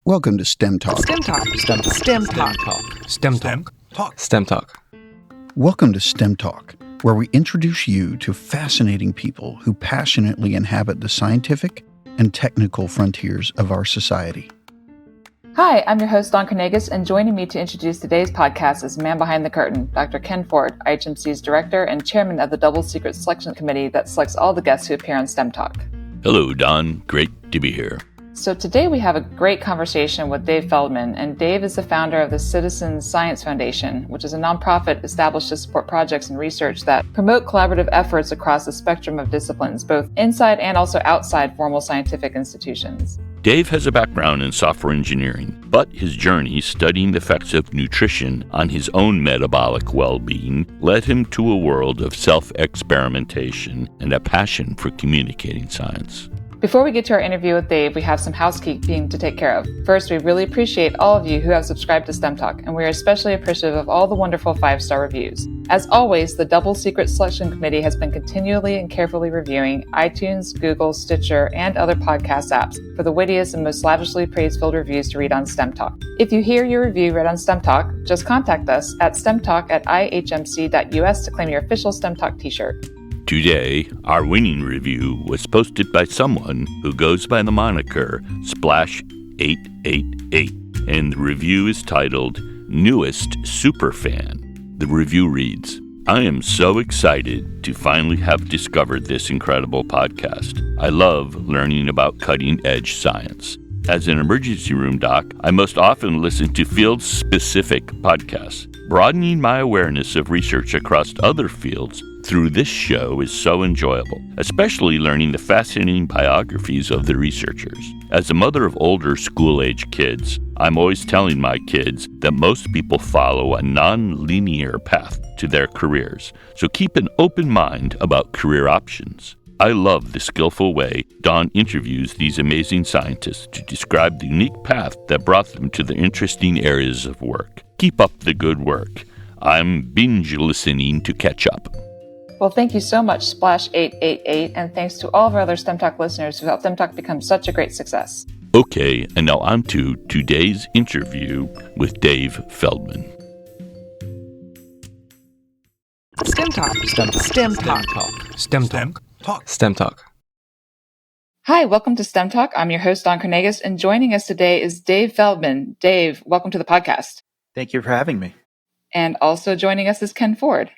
Welcome to STEM Talk. STEM Talk. STEM Talk. STEM Talk. STEM Talk. STEM Talk. Welcome to STEM Talk, where we introduce you to fascinating people who passionately inhabit the scientific and technical frontiers of our society. Hi, I'm your host, Don Carnegas, and joining me to introduce today's podcast is the man behind the curtain, Dr. Ken Ford, IHMC's director and chairman of the Double Secret Selection Committee that selects all the guests who appear on STEM Talk. Hello, Don. Great to be here. So today we have a great conversation with Dave Feldman, and Dave is the founder of the Citizen Science Foundation, which is a nonprofit established to support projects and research that promote collaborative efforts across the spectrum of disciplines, both inside and also outside formal scientific institutions. Dave has a background in software engineering, but his journey studying the effects of nutrition on his own metabolic well-being led him to a world of self-experimentation and a passion for communicating science. Before we get to our interview with Dave, we have some housekeeping to take care of. First, we really appreciate all of you who have subscribed to STEM Talk, and we are especially appreciative of all the wonderful 5-star reviews. As always, the Double Secret Selection Committee has been continually and carefully reviewing iTunes, Google, Stitcher, and other podcast apps for the wittiest and most lavishly praise-filled reviews to read on STEM Talk. If you hear your review read on STEM Talk, just contact us at stemtalk@ihmc.us to claim your official STEM Talk t-shirt. Today, our winning review was posted by someone who goes by the moniker Splash888, and the review is titled Newest Superfan. The review reads, I am so excited to finally have discovered this incredible podcast. I love learning about cutting-edge science. As an emergency room doc, I most often listen to field-specific podcasts. Broadening my awareness of research across other fields through this show is so enjoyable, especially learning the fascinating biographies of the researchers. As a mother of older school-age kids, I'm always telling my kids that most people follow a non-linear path to their careers, so keep an open mind about career options. I love the skillful way Don interviews these amazing scientists to describe the unique path that brought them to the interesting areas of work. Keep up the good work. I'm binge listening to catch up. Well, thank you so much, Splash888, and thanks to all of our other STEM Talk listeners who helped STEM Talk become such a great success. Okay, and now on to today's interview with Dave Feldman. STEM Talk. STEM Talk. STEM Talk. STEM Talk. STEM Talk. Hi, welcome to STEM Talk. I'm your host, Don Carnegas, and joining us today is Dave Feldman. Dave, welcome to the podcast. Thank you for having me. And also joining us is Ken Ford.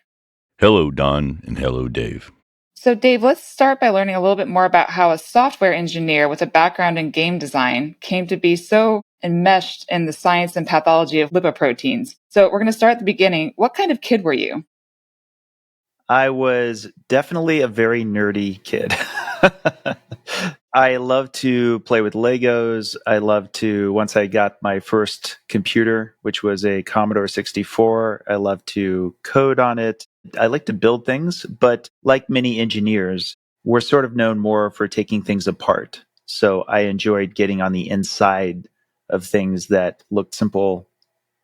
Hello, Don, and hello, Dave. So, Dave, let's start by learning a little bit more about how a software engineer with a background in game design came to be so enmeshed in the science and pathology of lipoproteins. So we're going to start at the beginning. What kind of kid were you? I was definitely a very nerdy kid. I love to play with Legos. I love to, once I got my first computer, which was a Commodore 64, I love to code on it. I like to build things, but like many engineers, we're sort of known more for taking things apart. So I enjoyed getting on the inside of things that looked simple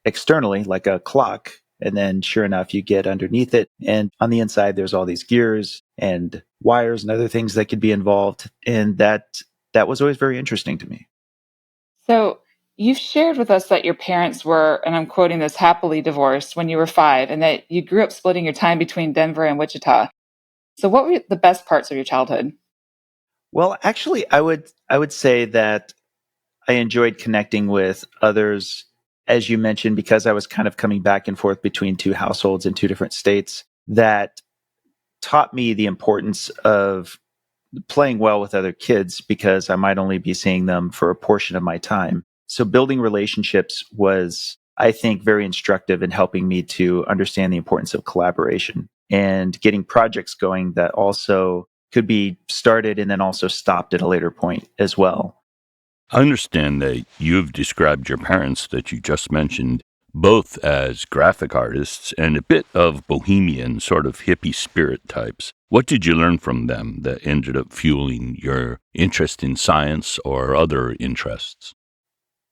externally, like a clock. And then sure enough, you get underneath it. And on the inside, there's all these gears and wires and other things that could be involved. And that was always very interesting to me. So you've shared with us that your parents were, and I'm quoting this, happily divorced when you were 5, and that you grew up splitting your time between Denver and Wichita. So what were the best parts of your childhood? Well, actually, I would say that I enjoyed connecting with others, as you mentioned, because I was kind of coming back and forth between two households in two different states. That taught me the importance of playing well with other kids because I might only be seeing them for a portion of my time. So building relationships was, I think, very instructive in helping me to understand the importance of collaboration and getting projects going that also could be started and then also stopped at a later point as well. I understand that you've described your parents that you just mentioned both as graphic artists and a bit of bohemian, sort of hippie spirit types. What did you learn from them that ended up fueling your interest in science or other interests?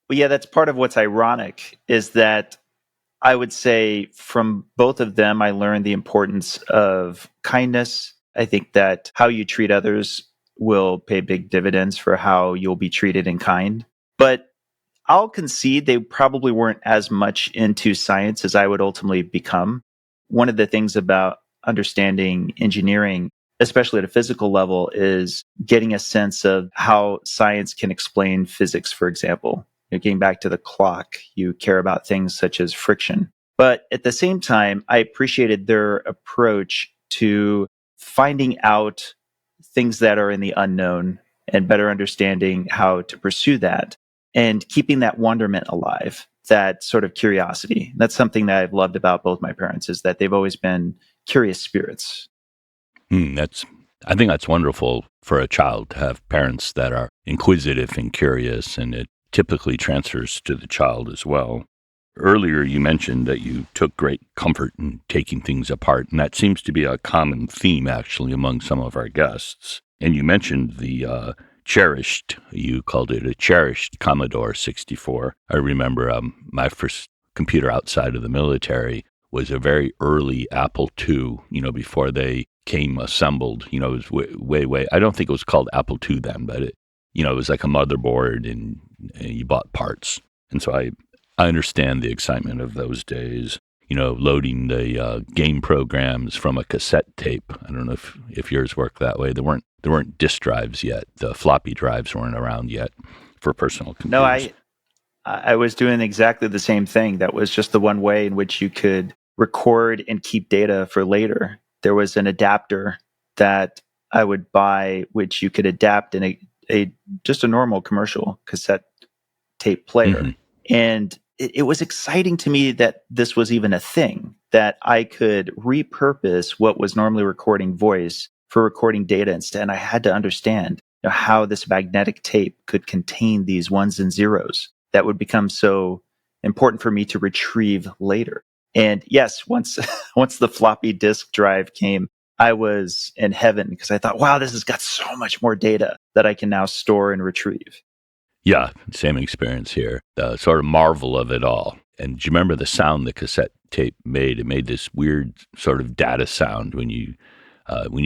Well, yeah, that's part of what's ironic is that I would say from both of them, I learned the importance of kindness. I think that how you treat others will pay big dividends for how you'll be treated in kind. But I'll concede they probably weren't as much into science as I would ultimately become. One of the things about understanding engineering, especially at a physical level, is getting a sense of how science can explain physics, for example. Getting back to the clock, you care about things such as friction. But at the same time, I appreciated their approach to finding out things that are in the unknown and better understanding how to pursue that and keeping that wonderment alive, that sort of curiosity. That's something that I've loved about both my parents, is that they've always been curious spirits. I think that's wonderful for a child to have parents that are inquisitive and curious, and it typically transfers to the child as well. Earlier, you mentioned that you took great comfort in taking things apart, and that seems to be a common theme, actually, among some of our guests. And you mentioned the you called it a cherished Commodore 64. I remember my first computer outside of the military was a very early Apple II, before they came assembled. It was way. I don't think it was called Apple II then, but it was like a motherboard and you bought parts. And so I understand the excitement of those days, loading the game programs from a cassette tape. I don't know if yours worked that way. There weren't disk drives yet. The floppy drives weren't around yet for personal computers. No, I was doing exactly the same thing. That was just the one way in which you could record and keep data for later. There was an adapter that I would buy, which you could adapt in a just a normal commercial cassette tape player. Mm-hmm. And it was exciting to me that this was even a thing, that I could repurpose what was normally recording voice for recording data instead. And I had to understand how this magnetic tape could contain these ones and zeros that would become so important for me to retrieve later. And yes, once the floppy disk drive came, I was in heaven because I thought, wow, this has got so much more data that I can now store and retrieve. Yeah, same experience here. The sort of marvel of it all. And do you remember the sound the cassette tape made? It made this weird sort of data sound when you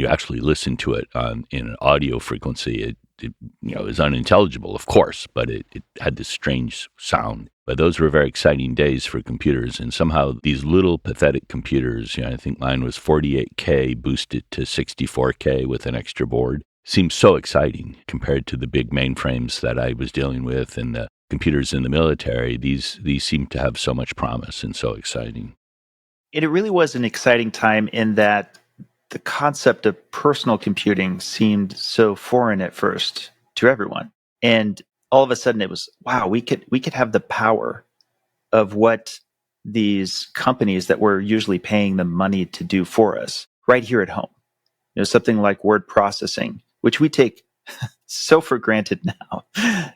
actually listened to it in an audio frequency. It was unintelligible, of course, but it had this strange sound. But those were very exciting days for computers. And somehow these little pathetic computers, I think mine was 48K boosted to 64K with an extra board, seemed so exciting compared to the big mainframes that I was dealing with and the computers in the military. These seem to have so much promise and so exciting. It really was an exciting time in that the concept of personal computing seemed so foreign at first to everyone. And all of a sudden it was, wow, we could have the power of what these companies that we're usually paying them money to do for us right here at home. Something like word processing, which we take so for granted now.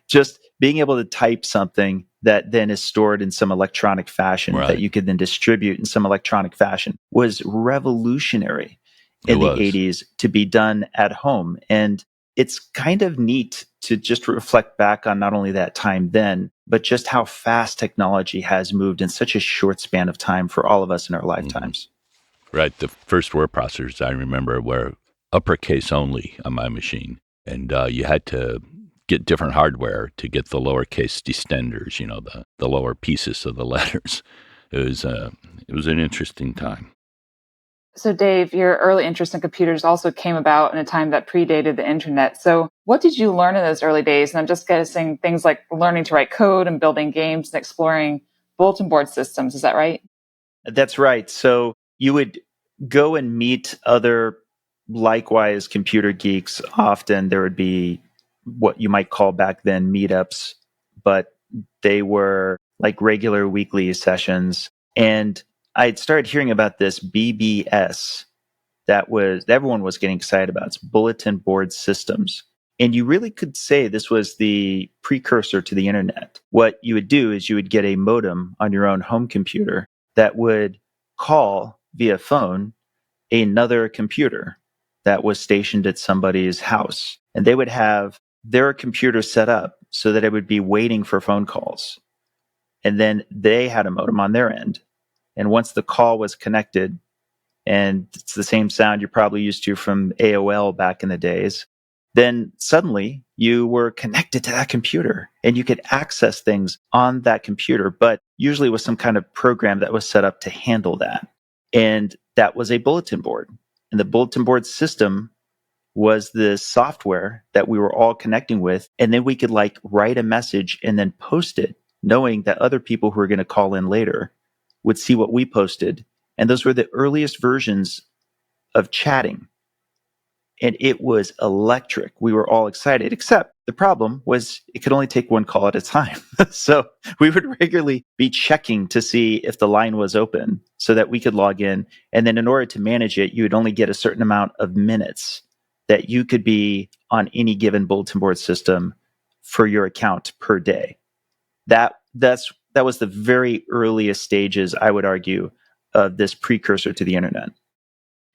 Just being able to type something that then is stored in some electronic fashion, right, that you could then distribute in some electronic fashion was revolutionary in the 80s to be done at home. And it's kind of neat to just reflect back on not only that time then, but just how fast technology has moved in such a short span of time for all of us in our lifetimes. Mm-hmm. Right. The first word processors I remember were uppercase only on my machine. And you had to get different hardware to get the lowercase distenders, the lower pieces of the letters. It was an interesting time. So Dave, your early interest in computers also came about in a time that predated the internet. So what did you learn in those early days? And I'm just guessing things like learning to write code and building games and exploring bulletin board systems. Is that right? That's right. So you would go and meet other likewise computer geeks. Often there would be what you might call back then meetups, but they were like regular weekly sessions. And I'd started hearing about this BBS that everyone was getting excited about. It's bulletin board systems. And you really could say this was the precursor to the internet. What you would do is you would get a modem on your own home computer that would call via phone another computer that was stationed at somebody's house. And they would have their computer set up so that it would be waiting for phone calls. And then they had a modem on their end. And once the call was connected, and it's the same sound you're probably used to from AOL back in the days, then suddenly you were connected to that computer and you could access things on that computer, but usually with some kind of program that was set up to handle that. And that was a bulletin board. And the bulletin board system was the software that we were all connecting with. And then we could write a message and then post it, knowing that other people who were going to call in later would see what we posted. And those were the earliest versions of chatting. And it was electric. We were all excited, except the problem was it could only take one call at a time. So we would regularly be checking to see if the line was open so that we could log in. And then in order to manage it, you would only get a certain amount of minutes that you could be on any given bulletin board system for your account per day. That was the very earliest stages, I would argue, of this precursor to the internet.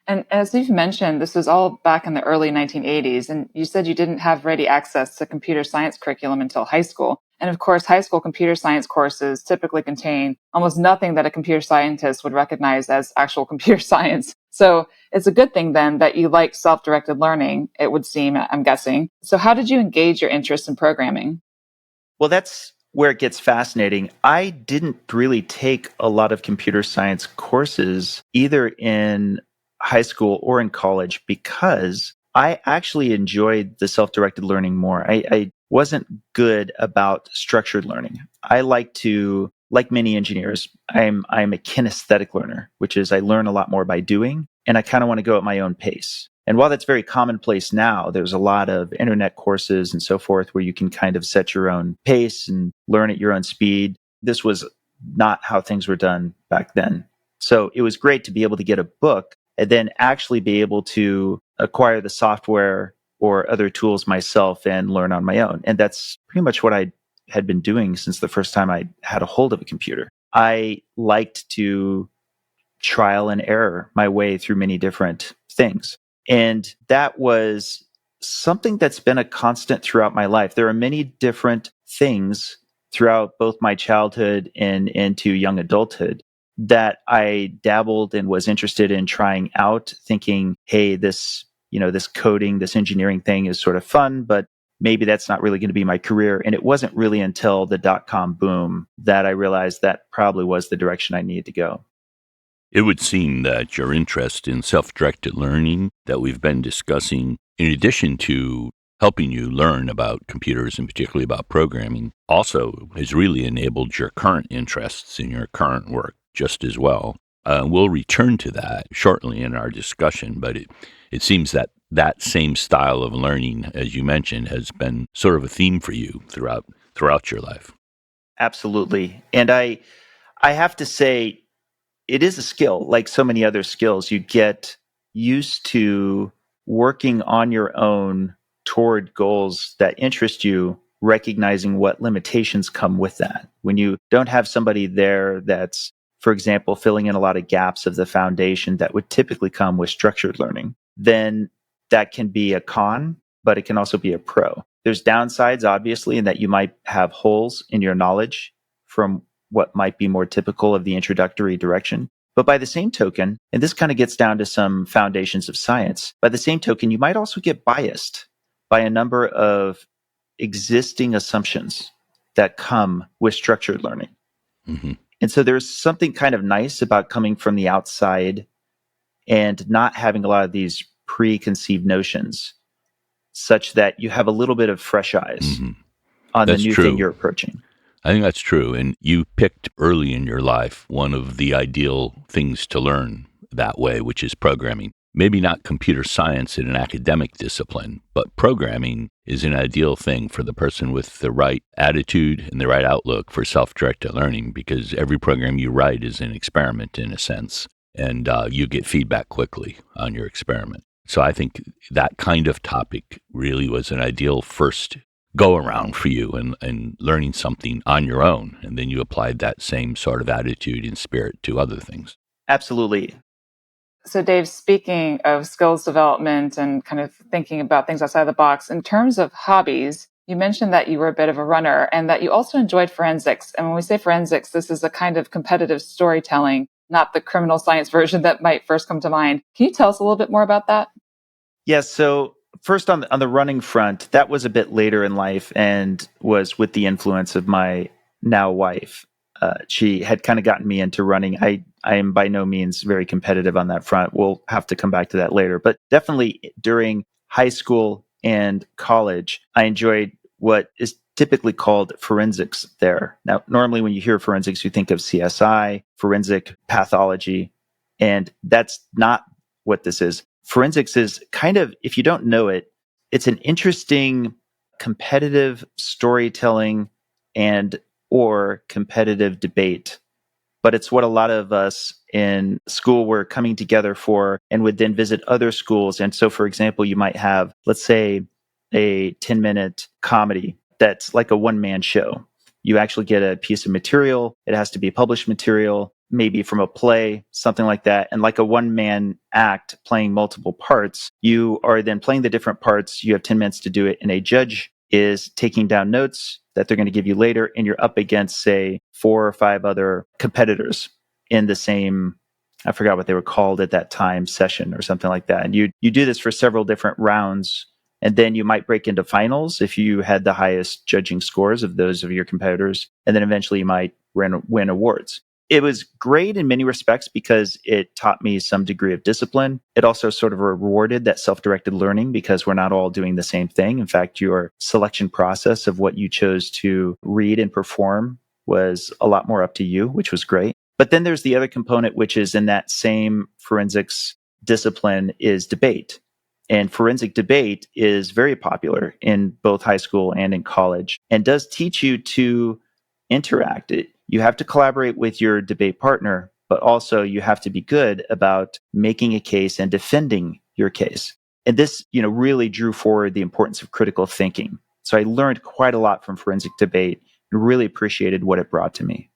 And as you've mentioned, this was all back in the early 1980s, and you said you didn't have ready access to computer science curriculum until high school. And of course, high school computer science courses typically contain almost nothing that a computer scientist would recognize as actual computer science. So it's a good thing then that you like self-directed learning, it would seem, I'm guessing. So how did you engage your interest in programming? Well, that's where it gets fascinating. I didn't really take a lot of computer science courses either in high school or in college because I actually enjoyed the self-directed learning more. I wasn't good about structured learning. I like many engineers, I'm a kinesthetic learner, which is I learn a lot more by doing, and I kind of want to go at my own pace. And while that's very commonplace now, there's a lot of internet courses and so forth where you can kind of set your own pace and learn at your own speed. This was not how things were done back then. So it was great to be able to get a book and then actually be able to acquire the software or other tools myself and learn on my own. And that's pretty much what I had been doing since the first time I had a hold of a computer. I liked to trial and error my way through many different things. And that was something that's been a constant throughout my life. There are many different things throughout both my childhood and into young adulthood that I dabbled and was interested in trying out, thinking, hey, this coding, this engineering thing is sort of fun, but maybe that's not really going to be my career. And it wasn't really until the dot-com boom that I realized that probably was the direction I needed to go. It would seem that your interest in self-directed learning that we've been discussing, in addition to helping you learn about computers and particularly about programming, also has really enabled your current interests in your current work just as well. We'll return to that shortly in our discussion, but it seems that same style of learning, as you mentioned, has been sort of a theme for you throughout your life. Absolutely. And I have to say, it is a skill, like so many other skills. You get used to working on your own toward goals that interest you, recognizing what limitations come with that. When you don't have somebody there that's, for example, filling in a lot of gaps of the foundation that would typically come with structured learning, then that can be a con, but it can also be a pro. There's downsides, obviously, in that you might have holes in your knowledge from what might be more typical of the introductory direction. But by the same token, and this kind of gets down to some foundations of science, by the same token, you might also get biased by a number of existing assumptions that come with structured learning. Mm-hmm. And so there's something kind of nice about coming from the outside and not having a lot of these preconceived notions, such that you have a little bit of fresh eyes on That's the new true. thing you're approaching. I think that's true. And you picked early in your life one of the ideal things to learn that way, which is programming. Maybe not computer science in an academic discipline, but programming is an ideal thing for the person with the right attitude and the right outlook for self-directed learning, because every program you write is an experiment in a sense, and you get feedback quickly on your experiment. So I think that kind of topic really was an ideal first go around for you and learning something on your own. And then you applied that same sort of attitude and spirit to other things. Absolutely. So Dave, speaking of skills development and kind of thinking about things outside the box, in terms of hobbies, you mentioned that you were a bit of a runner and that you also enjoyed forensics. And when we say forensics, this is a kind of competitive storytelling, not the criminal science version that might first come to mind. Can you tell us a little bit more about that? Yes. So first on the running front, that was a bit later in life and was with the influence of my now wife. She had kind of gotten me into running. I am by no means very competitive on that front. We'll have to come back to that later. But definitely during high school and college, I enjoyed what is typically called forensics there. Now, normally when you hear forensics, you think of CSI, forensic pathology, and that's not what this is. Forensics is kind of, if you don't know it, it's an interesting competitive storytelling and or competitive debate. But it's what a lot of us in school were coming together for and would then visit other schools. And so, for example, you might have, let's say, a 10-minute comedy that's like a one-man show. You actually get a piece of material. It has to be published material, maybe from a play, something like that. And like a one-man act playing multiple parts, you are then playing the different parts. You have 10 minutes to do it. And a judge is taking down notes that they're going to give you later. And you're up against, say, 4 or 5 other competitors in the same, I forgot what they were called at that time, session or something like that. And you do this for several different rounds. And then you might break into finals if you had the highest judging scores of those of your competitors. And then eventually you might win awards. It was great in many respects because it taught me some degree of discipline. It also sort of rewarded that self-directed learning because we're not all doing the same thing. In fact, your selection process of what you chose to read and perform was a lot more up to you, which was great. But then there's the other component, which is in that same forensics discipline, is debate. And forensic debate is very popular in both high school and in college and does teach you to interact. You have to collaborate with your debate partner, but also you have to be good about making a case and defending your case. And this, really drew forward the importance of critical thinking. So I learned quite a lot from forensic debate and really appreciated what it brought to me.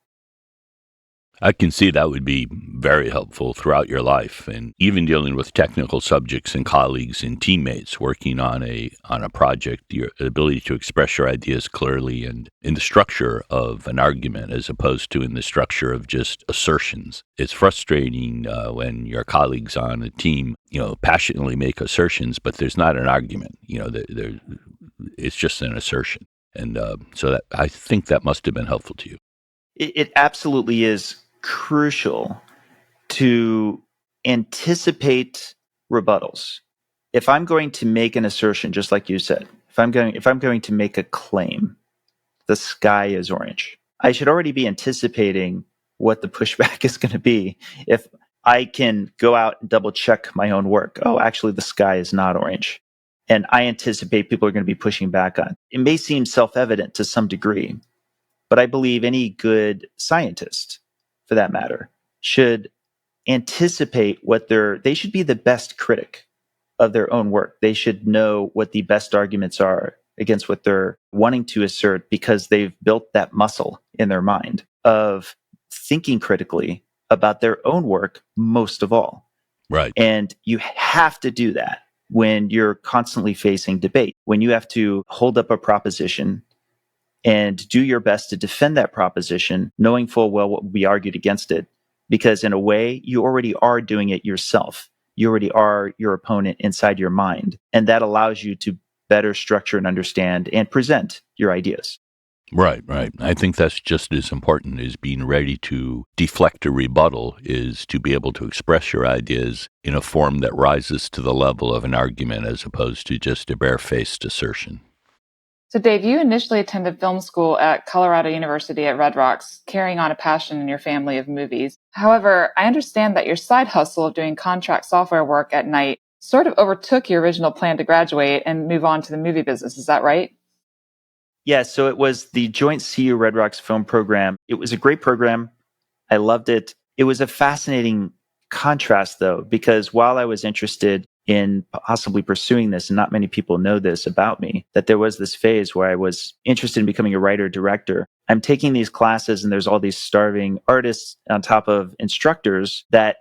I can see that would be very helpful throughout your life, and even dealing with technical subjects and colleagues and teammates working on a project, your ability to express your ideas clearly and in the structure of an argument as opposed to in the structure of just assertions. It's frustrating when your colleagues on a team, passionately make assertions, but there's not an argument. It's just an assertion, and so that I think that must have been helpful to you. It absolutely is crucial to anticipate rebuttals. If I'm going to make an assertion, just like you said, if I'm going to make a claim, the sky is orange, I should already be anticipating what the pushback is going to be. If I can go out and double check my own work, oh, actually the sky is not orange, and I anticipate people are going to be pushing back on it. It may seem self-evident to some degree, but I believe any good scientist, for that matter, should anticipate they should be the best critic of their own work. They should know what the best arguments are against what they're wanting to assert because they've built that muscle in their mind of thinking critically about their own work most of all. Right. And you have to do that when you're constantly facing debate, when you have to hold up a proposition and do your best to defend that proposition, knowing full well what will be argued against it. Because in a way, you already are doing it yourself. You already are your opponent inside your mind. And that allows you to better structure and understand and present your ideas. Right. I think that's just as important as being ready to deflect a rebuttal, is to be able to express your ideas in a form that rises to the level of an argument as opposed to just a barefaced assertion. So, Dave, you initially attended film school at Colorado University at Red Rocks, carrying on a passion in your family of movies. However, I understand that your side hustle of doing contract software work at night sort of overtook your original plan to graduate and move on to the movie business. Is that right? Yeah, so it was the Joint CU Red Rocks film program. It was a great program. I loved it. It was a fascinating contrast, though, because while I was interested in possibly pursuing this, and not many people know this about me, that there was this phase where I was interested in becoming a writer-director. I'm taking these classes and there's all these starving artists on top of instructors that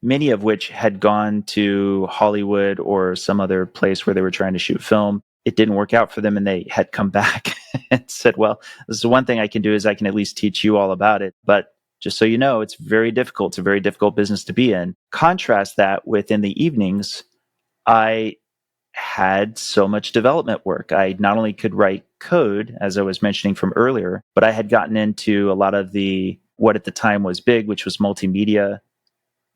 many of which had gone to Hollywood or some other place where they were trying to shoot film. It didn't work out for them and they had come back and said, well, this is the one thing I can do is I can at least teach you all about it. But just so you know, it's very difficult. It's a very difficult business to be in. Contrast that with in the evenings, I had so much development work. I not only could write code, as I was mentioning from earlier, but I had gotten into a lot of what at the time was big, which was multimedia.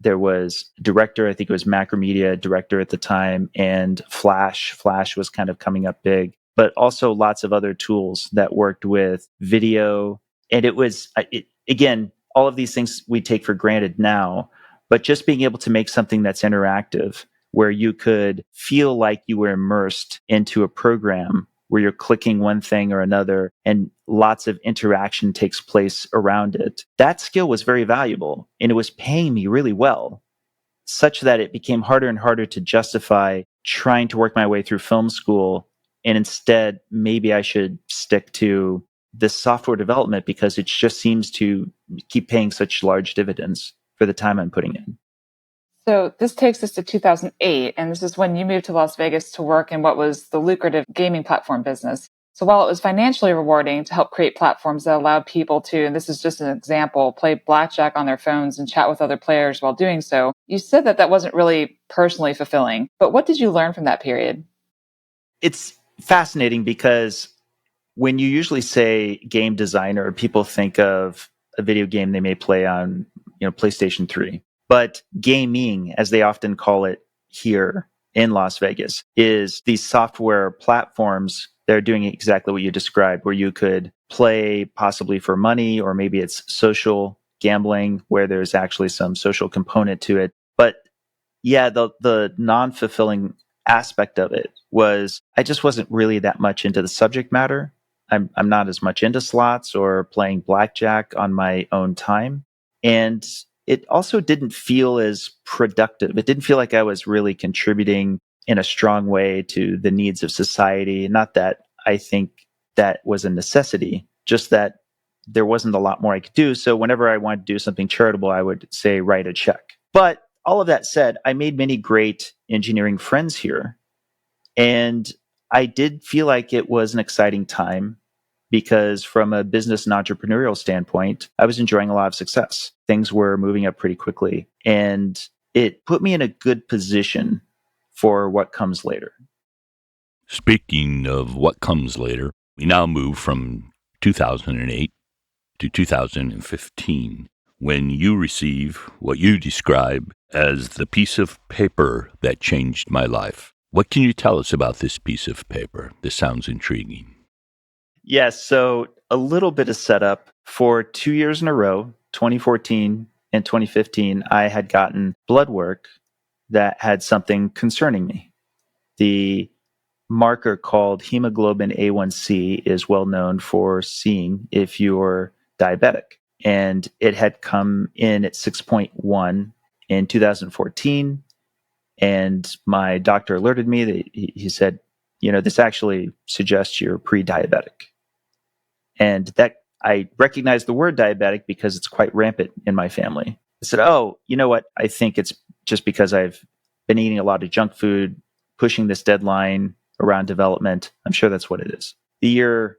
There was director, I think it was Macromedia director at the time, and Flash. Flash was kind of coming up big, but also lots of other tools that worked with video. And again, all of these things we take for granted now, but just being able to make something that's interactive, where you could feel like you were immersed into a program where you're clicking one thing or another and lots of interaction takes place around it. That skill was very valuable, and it was paying me really well, such that it became harder and harder to justify trying to work my way through film school. And instead, maybe I should stick to this software development because it just seems to keep paying such large dividends for the time I'm putting in. So this takes us to 2008, and this is when you moved to Las Vegas to work in what was the lucrative gaming platform business. So while it was financially rewarding to help create platforms that allowed people to, and this is just an example, play blackjack on their phones and chat with other players while doing so, you said that wasn't really personally fulfilling. But what did you learn from that period? It's fascinating because when you usually say game designer, people think of a video game they may play on, PlayStation 3. But gaming, as they often call it here in Las Vegas, is these software platforms that are doing exactly what you described, where you could play possibly for money, or maybe it's social gambling where there's actually some social component to it. But yeah, the non-fulfilling aspect of it was I just wasn't really that much into the subject matter. I'm not as much into slots or playing blackjack on my own time. And it also didn't feel as productive. It didn't feel like I was really contributing in a strong way to the needs of society. Not that I think that was a necessity, just that there wasn't a lot more I could do. So whenever I wanted to do something charitable, I would say, write a check. But all of that said, I made many great engineering friends here. And I did feel like it was an exciting time because from a business and entrepreneurial standpoint, I was enjoying a lot of success. Things were moving up pretty quickly, and it put me in a good position for what comes later. Speaking of what comes later, we now move from 2008 to 2015, when you receive what you describe as the piece of paper that changed my life. What can you tell us about this piece of paper? This sounds intriguing. Yes, so a little bit of setup. For 2 years in a row, 2014 and 2015, I had gotten blood work that had something concerning me. The marker called hemoglobin A1C is well known for seeing if you're diabetic. And it had come in at 6.1 in 2014. And my doctor alerted me that he said, this actually suggests you're pre-diabetic. And that I recognize the word diabetic because it's quite rampant in my family. I said, oh, you know what? I think it's just because I've been eating a lot of junk food, pushing this deadline around development. I'm sure that's what it is. The year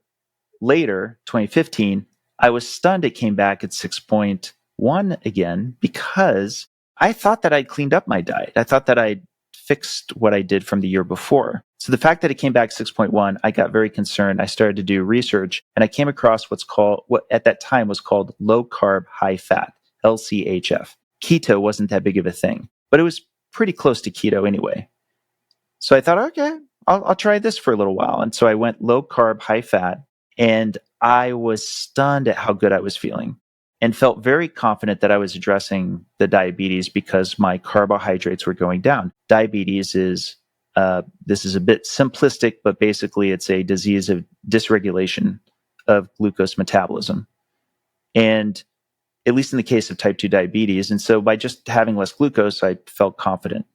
later, 2015, I was stunned it came back at 6.1 again because I thought that I'd cleaned up my diet. I thought that I'd fixed what I did from the year before. So the fact that it came back 6.1, I got very concerned. I started to do research, and I came across what at that time was called low carb, high fat, LCHF. Keto wasn't that big of a thing, but it was pretty close to keto anyway. So I thought, okay, I'll try this for a little while. And so I went low carb, high fat, and I was stunned at how good I was feeling and felt very confident that I was addressing the diabetes because my carbohydrates were going down. Diabetes is, this is a bit simplistic, but basically it's a disease of dysregulation of glucose metabolism. And at least in the case of type 2 diabetes. And so by just having less glucose, I felt confident.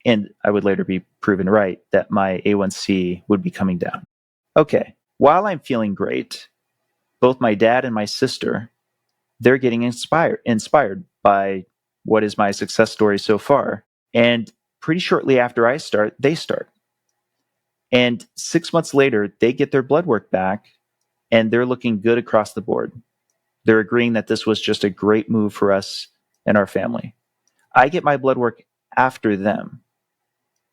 And I would later be proven right that my A1C would be coming down. Okay, while I'm feeling great, both my dad and my sister, they're getting inspired by what is my success story so far. And pretty shortly after I start, they start. And 6 months later, they get their blood work back and they're looking good across the board. They're agreeing that this was just a great move for us and our family. I get my blood work after them.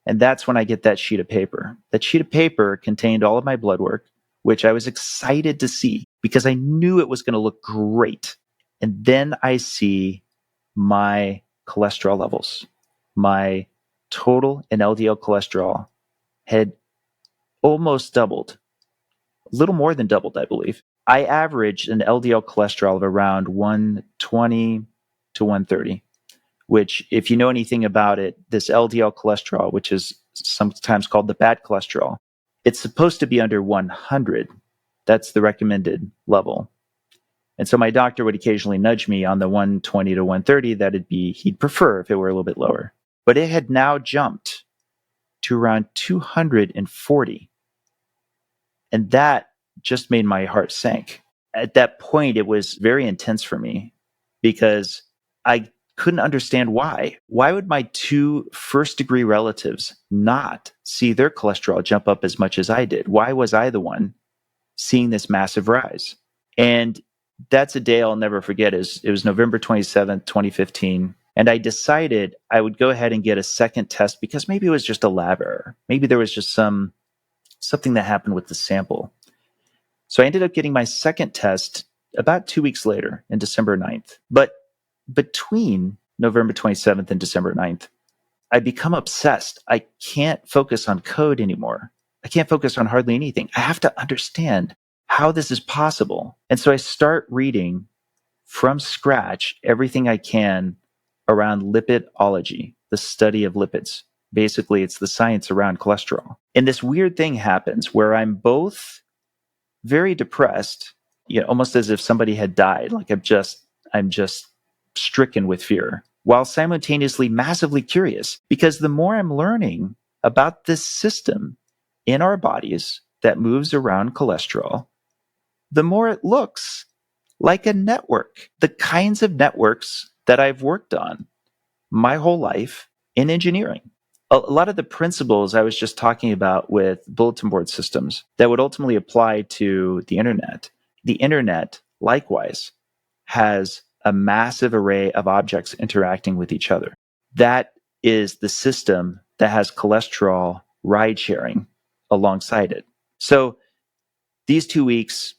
And that's when I get that sheet of paper. That sheet of paper contained all of my blood work, which I was excited to see because I knew it was going to look great. And then I see my cholesterol levels. My total and LDL cholesterol had almost doubled, a little more than doubled, I believe. I averaged an LDL cholesterol of around 120 to 130, which, if you know anything about it, this LDL cholesterol, which is sometimes called the bad cholesterol, it's supposed to be under 100. That's the recommended level. And so my doctor would occasionally nudge me on the 120 to 130 that he'd prefer if it were a little bit lower. But it had now jumped to around 240. And that just made my heart sink. At that point, it was very intense for me because I couldn't understand why. Why would my 2 first-degree relatives not see their cholesterol jump up as much as I did? Why was I the one seeing this massive rise? And that's a day I'll never forget. It was November 27th, 2015. And I decided I would go ahead and get a second test because maybe it was just a lab error. Maybe there was just something that happened with the sample. So I ended up getting my second test about 2 weeks later in December 9th. But between November 27th and December 9th, I become obsessed. I can't focus on code anymore. I can't focus on hardly anything. I have to understand how this is possible. And so I start reading from scratch everything I can around lipidology, the study of lipids. Basically, it's the science around cholesterol. And this weird thing happens where I'm both very depressed, almost as if somebody had died. Like I'm just stricken with fear, while simultaneously massively curious, because the more I'm learning about this system in our bodies that moves around cholesterol, the more it looks like a network, the kinds of networks that I've worked on my whole life in engineering. A lot of the principles I was just talking about with bulletin board systems that would ultimately apply to the internet. The internet, likewise, has a massive array of objects interacting with each other. That is the system that has cholesterol ride sharing alongside it. So these 2 weeks,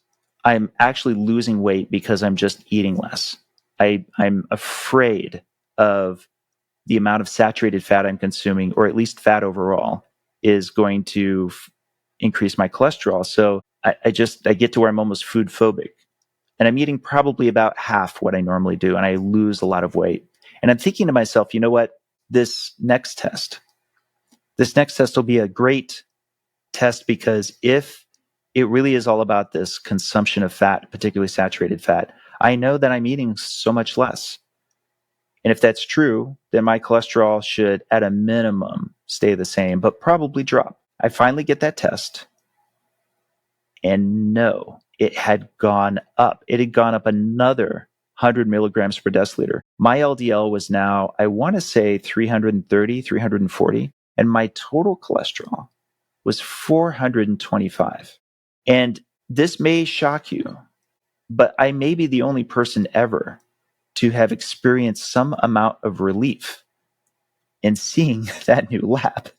I'm actually losing weight because I'm just eating less. I'm afraid of the amount of saturated fat I'm consuming, or at least fat overall, is going to increase my cholesterol. So I get to where I'm almost food phobic. And I'm eating probably about half what I normally do, and I lose a lot of weight. And I'm thinking to myself, you know what? This next test will be a great test, because if it really is all about this consumption of fat, particularly saturated fat, I know that I'm eating so much less. And if that's true, then my cholesterol should, at a minimum, stay the same, but probably drop. I finally get that test. And no, it had gone up. It had gone up another 100 milligrams per deciliter. My LDL was now, I want to say 330, 340. And my total cholesterol was 425. And this may shock you, but I may be the only person ever to have experienced some amount of relief in seeing that new lab.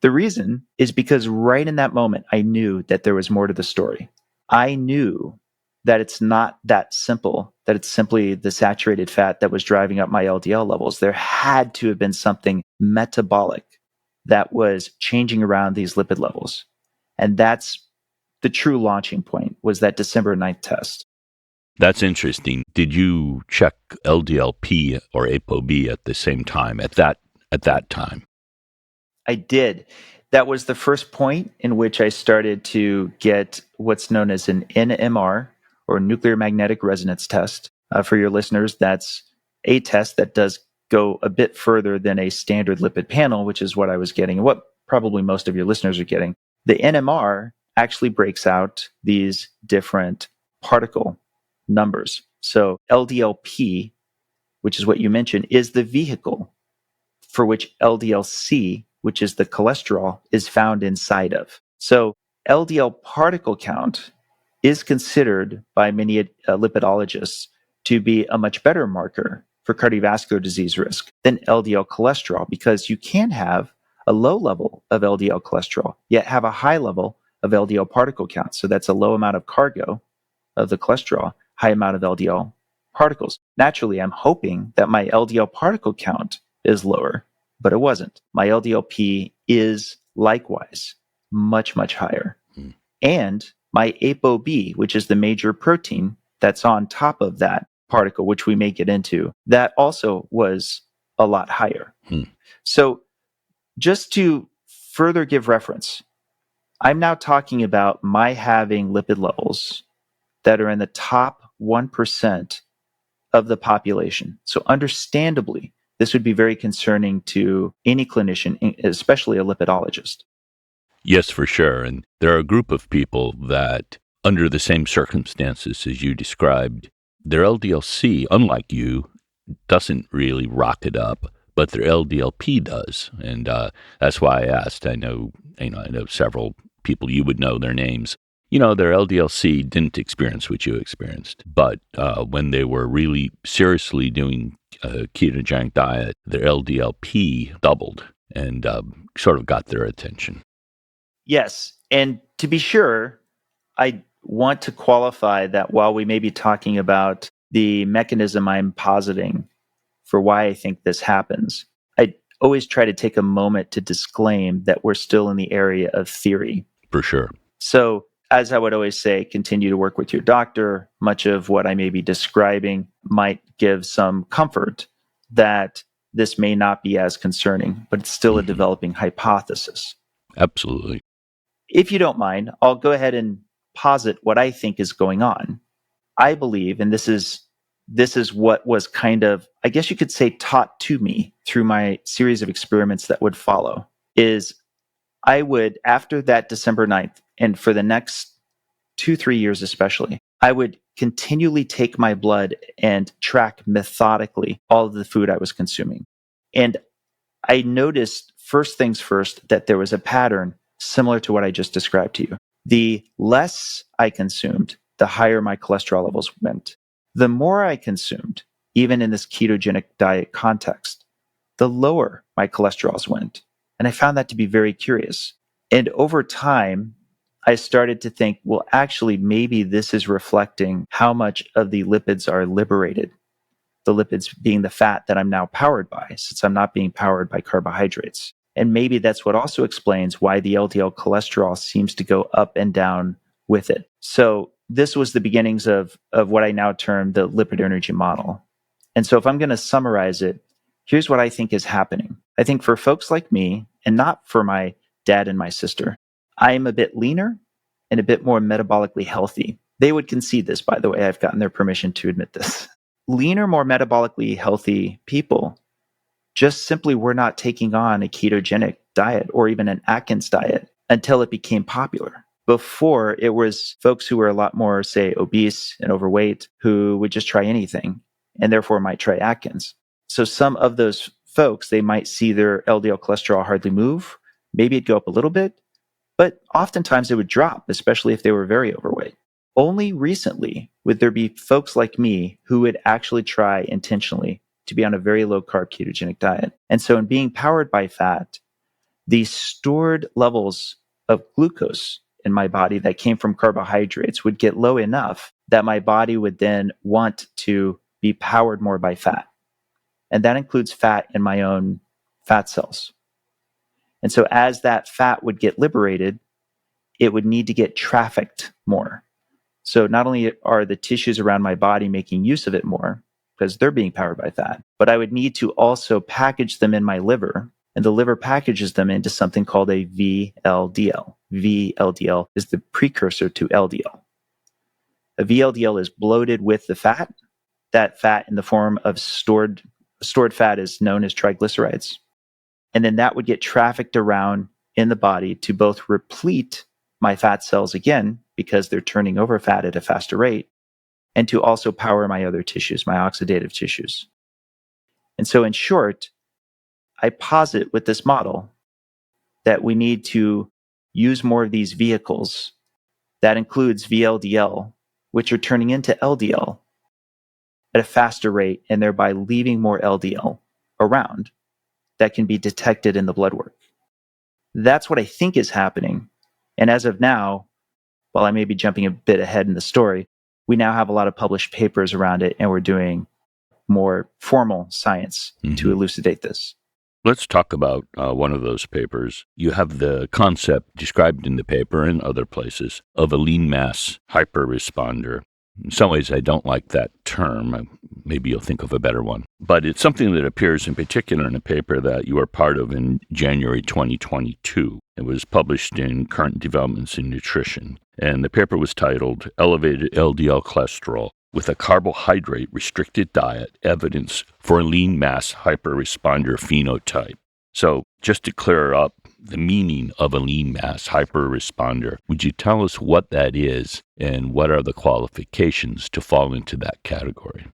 The reason is because right in that moment, I knew that there was more to the story. I knew that it's not that simple, that it's simply the saturated fat that was driving up my LDL levels. There had to have been something metabolic that was changing around these lipid levels. And that's the true launching point, was that December 9th test. That's interesting. Did you check LDL-P or ApoB at the same time, at that time? I did. That was the first point in which I started to get what's known as an NMR, or nuclear magnetic resonance test. For your listeners, that's a test that does go a bit further than a standard lipid panel, which is what I was getting, and what probably most of your listeners are getting. The NMR actually breaks out these different particle numbers. So LDL-P, which is what you mentioned, is the vehicle for which LDL-C, which is the cholesterol, is found inside of. So LDL particle count is considered by many lipidologists to be a much better marker for cardiovascular disease risk than LDL cholesterol, because you can have a low level of LDL cholesterol, yet have a high level of LDL particle count. So that's a low amount of cargo of the cholesterol, high amount of LDL particles. Naturally, I'm hoping that my LDL particle count is lower, but it wasn't. My LDL-P is likewise much, much higher. And my ApoB, which is the major protein that's on top of that particle, which we may get into, that also was a lot higher. So just to further give reference, I'm now talking about my having lipid levels that are in the top 1% of the population. So understandably, this would be very concerning to any clinician, especially a lipidologist. Yes, for sure. And there are a group of people that, under the same circumstances as you described, their LDL-C, unlike you, doesn't really rocket up, but their LDL-P does. And that's why I asked. I know several people, you would know their names. Their LDL-C didn't experience what you experienced, but when they were really seriously doing a ketogenic diet, their LDL-P doubled and sort of got their attention. Yes. And to be sure, I want to qualify that while we may be talking about the mechanism I'm positing for why I think this happens, I always try to take a moment to disclaim that we're still in the area of theory. For sure. So, as I would always say, continue to work with your doctor. Much of what I may be describing might give some comfort that this may not be as concerning, but it's still a developing hypothesis. Absolutely. If you don't mind, I'll go ahead and posit what I think is going on. I believe, and this is what was kind of, I guess you could say, taught to me through my series of experiments that would follow, is I would, after that December 9th, and for the next 2-3 years especially, I would continually take my blood and track methodically all of the food I was consuming. And I noticed, first things first, that there was a pattern similar to what I just described to you. The less I consumed, the higher my cholesterol levels went. The more I consumed, even in this ketogenic diet context, the lower my cholesterols went. And I found that to be very curious. And over time, I started to think, well, actually, maybe this is reflecting how much of the lipids are liberated. The lipids being the fat that I'm now powered by, since I'm not being powered by carbohydrates. And maybe that's what also explains why the LDL cholesterol seems to go up and down with it. So this was the beginnings of what I now term the lipid energy model. And so if I'm going to summarize it, here's what I think is happening. I think for folks like me, and not for my dad and my sister, I am a bit leaner and a bit more metabolically healthy. They would concede this, by the way. I've gotten their permission to admit this. Leaner, more metabolically healthy people just simply were not taking on a ketogenic diet or even an Atkins diet until it became popular. Before, it was folks who were a lot more, say, obese and overweight who would just try anything and therefore might try Atkins. So some of those folks, they might see their LDL cholesterol hardly move. Maybe it'd go up a little bit, but oftentimes it would drop, especially if they were very overweight. Only recently would there be folks like me who would actually try intentionally to be on a very low carb ketogenic diet. And so in being powered by fat, the stored levels of glucose in my body that came from carbohydrates would get low enough that my body would then want to be powered more by fat. And that includes fat in my own fat cells. And so as that fat would get liberated, it would need to get trafficked more. So not only are the tissues around my body making use of it more, because they're being powered by fat, but I would need to also package them in my liver, and the liver packages them into something called a VLDL. VLDL is the precursor to LDL. A VLDL is bloated with the fat. That fat in the form of stored fat is known as triglycerides. And then that would get trafficked around in the body to both replete my fat cells again, because they're turning over fat at a faster rate, and to also power my other tissues, my oxidative tissues. And so in short, I posit with this model that we need to use more of these vehicles. That includes VLDL, which are turning into LDL at a faster rate and thereby leaving more LDL around that can be detected in the blood work. That's what I think is happening. And as of now, while I may be jumping a bit ahead in the story, we now have a lot of published papers around it, and we're doing more formal science to elucidate this. Let's talk about one of those papers. You have the concept described in the paper and other places of a lean mass hyperresponder. In some ways, I don't like that term. Maybe you'll think of a better one. But it's something that appears in particular in a paper that you are part of in January 2022. It was published in Current Developments in Nutrition. And the paper was titled Elevated LDL Cholesterol with a Carbohydrate-Restricted Diet, Evidence for a Lean Mass Hyperresponder Phenotype. So just to clear up the meaning of a lean mass hyperresponder, would you tell us what that is and what are the qualifications to fall into that category?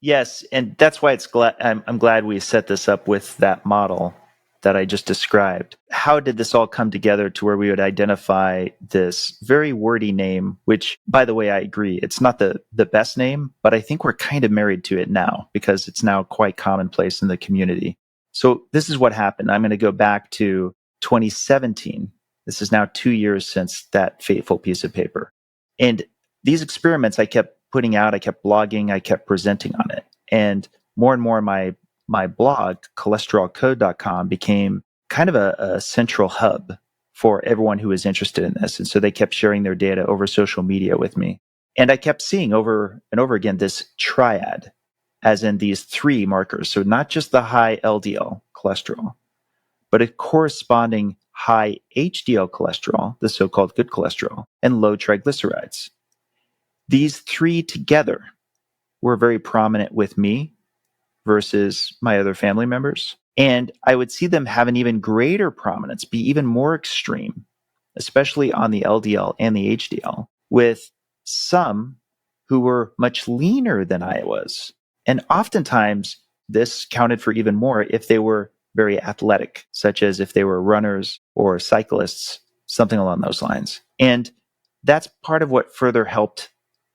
Yes, and that's why I'm glad we set this up with that model that I just described. How did this all come together to where we would identify this very wordy name, which, by the way, I agree, it's not the best name, but I think we're kind of married to it now because it's now quite commonplace in the community. So this is what happened. I'm going to go back to 2017. This is now 2 years since that fateful piece of paper. And these experiments I kept putting out, I kept blogging, I kept presenting on it. And more my blog, cholesterolcode.com, became kind of a central hub for everyone who was interested in this. And so they kept sharing their data over social media with me. And I kept seeing over and over again this triad, as in these three markers. So not just the high LDL cholesterol, but a corresponding high HDL cholesterol, the so-called good cholesterol, and low triglycerides. These three together were very prominent with me versus my other family members. And I would see them have an even greater prominence, be even more extreme, especially on the LDL and the HDL, with some who were much leaner than I was. And oftentimes, this counted for even more if they were very athletic, such as if they were runners or cyclists, something along those lines. And that's part of what further helped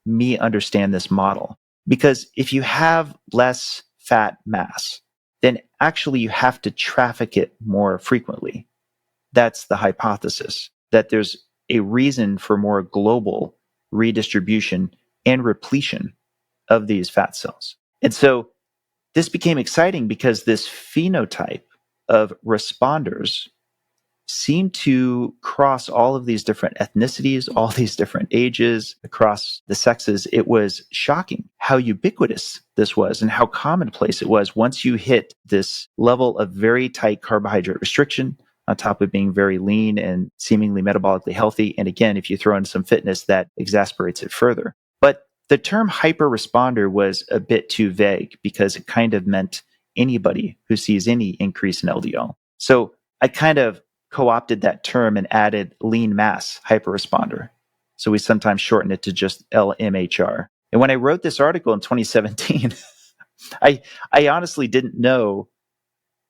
me understand this model. Because if you have less fat mass, then actually you have to traffic it more frequently. That's the hypothesis, that there's a reason for more global redistribution and repletion of these fat cells. And so this became exciting because this phenotype of responders seemed to cross all of these different ethnicities, all these different ages, across the sexes. It was shocking how ubiquitous this was and how commonplace it was once you hit this level of very tight carbohydrate restriction on top of being very lean and seemingly metabolically healthy. And again, if you throw in some fitness, that exasperates it further. But the term hyperresponder was a bit too vague because it kind of meant anybody who sees any increase in LDL. So I kind of co-opted that term and added lean mass hyperresponder. So we sometimes shorten it to just LMHR. And when I wrote this article in 2017, I honestly didn't know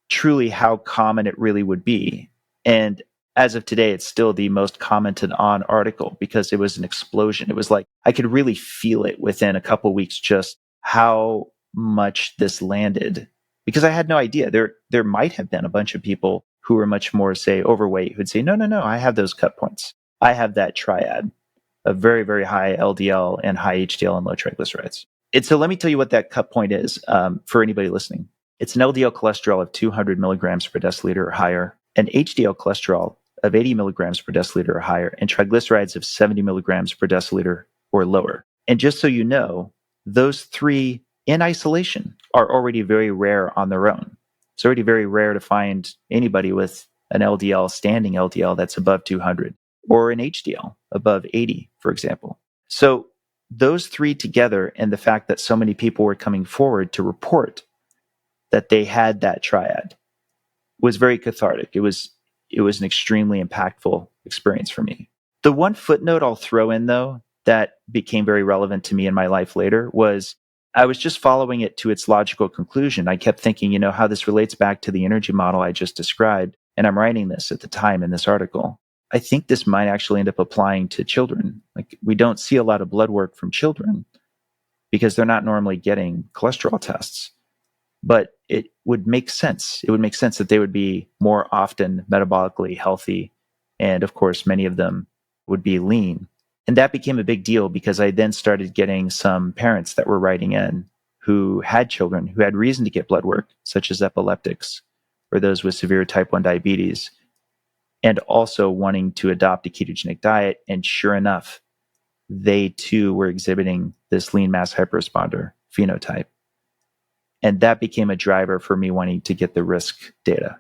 truly how common it really would be. And as of today, it's still the most commented on article because it was an explosion. It was like I could really feel it within a couple of weeks, just how much this landed, because I had no idea. There might have been a bunch of people who were much more, say, overweight, who'd say, no, I have those cut points. I have that triad of very, very high LDL and high HDL and low triglycerides. And so let me tell you what that cut point is for anybody listening. It's an LDL cholesterol of 200 milligrams per deciliter or higher, an HDL cholesterol of 80 milligrams per deciliter or higher, and triglycerides of 70 milligrams per deciliter or lower. And just so you know, those three in isolation are already very rare on their own. It's already very rare to find anybody with an LDL, standing LDL, that's above 200, or an HDL above 80, for example. So those three together, and the fact that so many people were coming forward to report that they had that triad, was very cathartic. It was an extremely impactful experience for me. The one footnote I'll throw in, though, that became very relevant to me in my life later was I was just following it to its logical conclusion. I kept thinking, how this relates back to the energy model I just described. And I'm writing this at the time in this article. I think this might actually end up applying to children. Like, we don't see a lot of blood work from children because they're not normally getting cholesterol tests. but it would make sense. It would make sense that they would be more often metabolically healthy. And of course, many of them would be lean. And that became a big deal because I then started getting some parents that were writing in who had children who had reason to get blood work, such as epileptics or those with severe type 1 diabetes, and also wanting to adopt a ketogenic diet. And sure enough, they too were exhibiting this lean mass hyperresponder phenotype. And that became a driver for me wanting to get the risk data.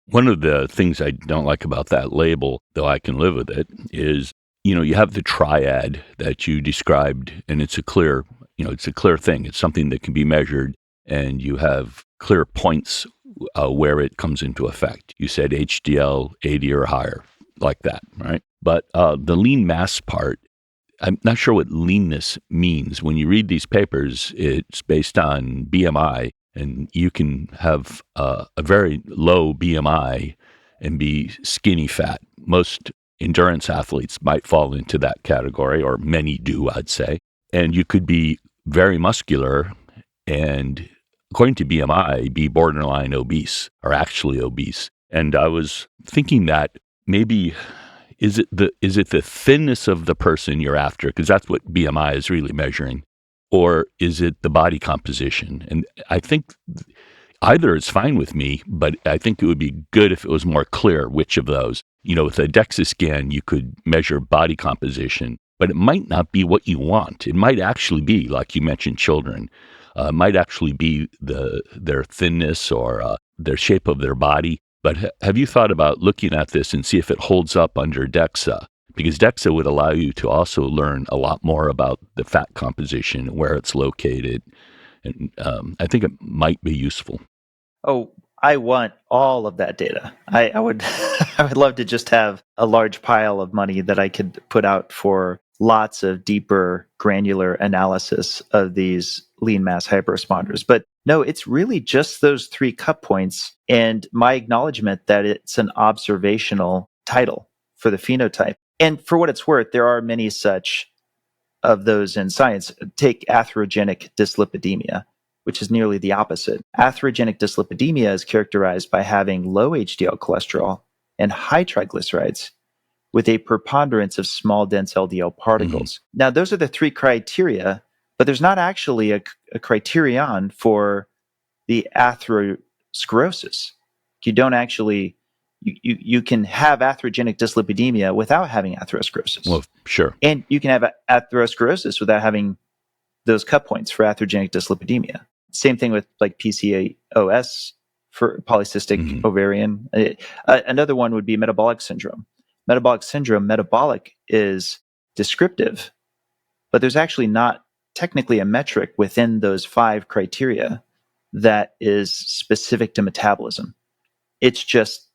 One of the things I don't like about that label, though I can live with it, is, you have the triad that you described, and it's a clear thing. It's something that can be measured, and you have clear points where it comes into effect. You said HDL 80 or higher, like that, right? But the lean mass part, I'm not sure what leanness means. When you read these papers, it's based on BMI, and you can have a very low BMI and be skinny fat. Most endurance athletes might fall into that category, or many do, I'd say. And you could be very muscular and, according to BMI, be borderline obese or actually obese. And I was thinking that maybe is it the thinness of the person you're after? Because that's what BMI is really measuring. Or is it the body composition? And I think either is fine with me, but I think it would be good if it was more clear which of those. With a DEXA scan, you could measure body composition, but it might not be what you want. It might actually be, like you mentioned, children. It might actually be their thinness or their shape of their body. But have you thought about looking at this and see if it holds up under DEXA? Because DEXA would allow you to also learn a lot more about the fat composition, where it's located. And I think it might be useful. Oh, I want all of that data. I would I would love to just have a large pile of money that I could put out for lots of deeper granular analysis of these lean mass hyperresponders. But no, it's really just those 3 cut points and my acknowledgement that it's an observational title for the phenotype. And for what it's worth, there are many such of those in science. Take atherogenic dyslipidemia, which is nearly the opposite. Atherogenic dyslipidemia is characterized by having low HDL cholesterol and high triglycerides with a preponderance of small, dense LDL particles. Now, those are the 3 criteria, but there's not actually a criterion for the atherosclerosis. You don't actually, you can have atherogenic dyslipidemia without having atherosclerosis. Well, sure. And you can have atherosclerosis without having those cut points for atherogenic dyslipidemia. Same thing with like PCOS for polycystic ovarian. Another one would be metabolic syndrome. Metabolic is descriptive, but there's actually not technically a metric within those 5 criteria that is specific to metabolism. It's just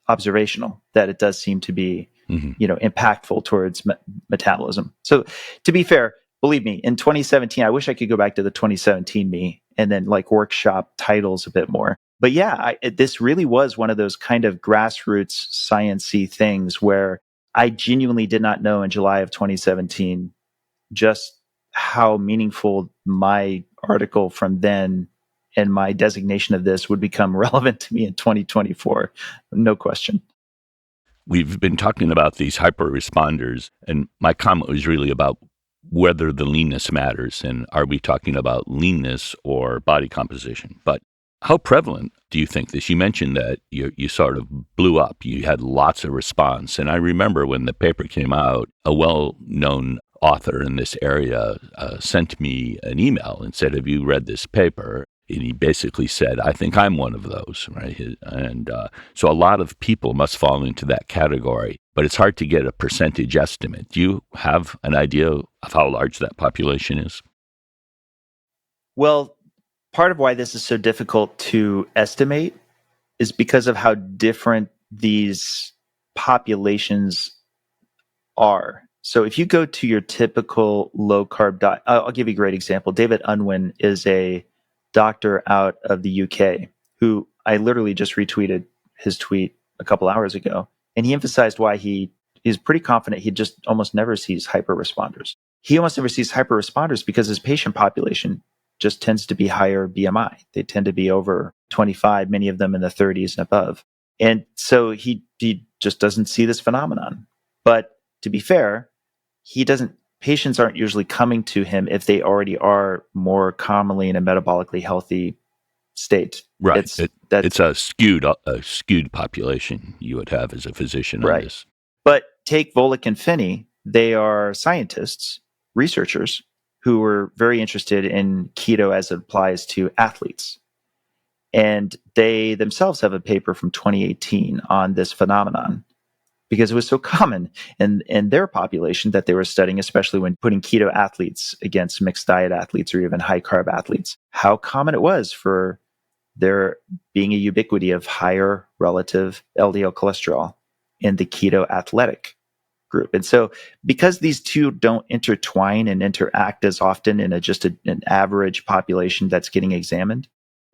observational that it does seem to be, impactful towards metabolism. So to be fair, believe me, in 2017, I wish I could go back to the 2017 me and then like workshop titles a bit more. But yeah, this really was one of those kind of grassroots science-y things where I genuinely did not know in July of 2017 just how meaningful my article from then and my designation of this would become relevant to me in 2024. No question. We've been talking about these hyper responders, and my comment was really about whether the leanness matters, and are we talking about leanness or body composition? But how prevalent do you think this? You mentioned that you sort of blew up. You had lots of response. And I remember when the paper came out, a well-known author in this area sent me an email and said, have you read this paper? And he basically said, I think I'm one of those, right? And so a lot of people must fall into that category, but it's hard to get a percentage estimate. Do you have an idea of how large that population is? Well, part of why this is so difficult to estimate is because of how different these populations are. So if you go to your typical low-carb diet, I'll give you a great example. David Unwin is a doctor out of the UK who I literally just retweeted his tweet a couple hours ago. And he emphasized why he is pretty confident he just almost never sees hyper responders. He almost never sees hyper responders because his patient population just tends to be higher BMI. They tend to be over 25, many of them in the 30s and above. And so he just doesn't see this phenomenon. But to be fair, patients aren't usually coming to him if they already are more commonly in a metabolically healthy state. Right. It's a skewed population you would have as a physician on this. But take Volek and Finney. They are scientists, researchers, who were very interested in keto as it applies to athletes. And they themselves have a paper from 2018 on this phenomenon because it was so common in their population that they were studying, especially when putting keto athletes against mixed diet athletes or even high carb athletes, how common it was for there being a ubiquity of higher relative LDL cholesterol in the keto athletic group. And so because these two don't intertwine and interact as often in an average population that's getting examined,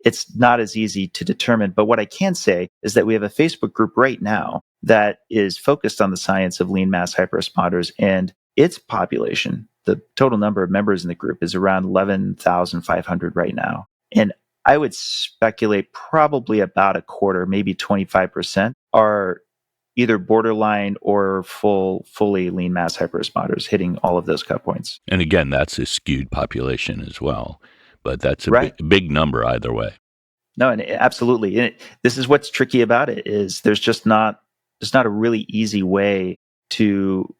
it's not as easy to determine. But what I can say is that we have a Facebook group right now that is focused on the science of lean mass hyperresponders, and its population, the total number of members in the group, is around 11,500 right now. And I would speculate probably about a quarter, maybe 25%, are either borderline or fully lean mass hyperresponders, hitting all of those cut points. And again, that's a skewed population as well, but that's a big number either way. No, and absolutely. And this is what's tricky about it is there's not a really easy way to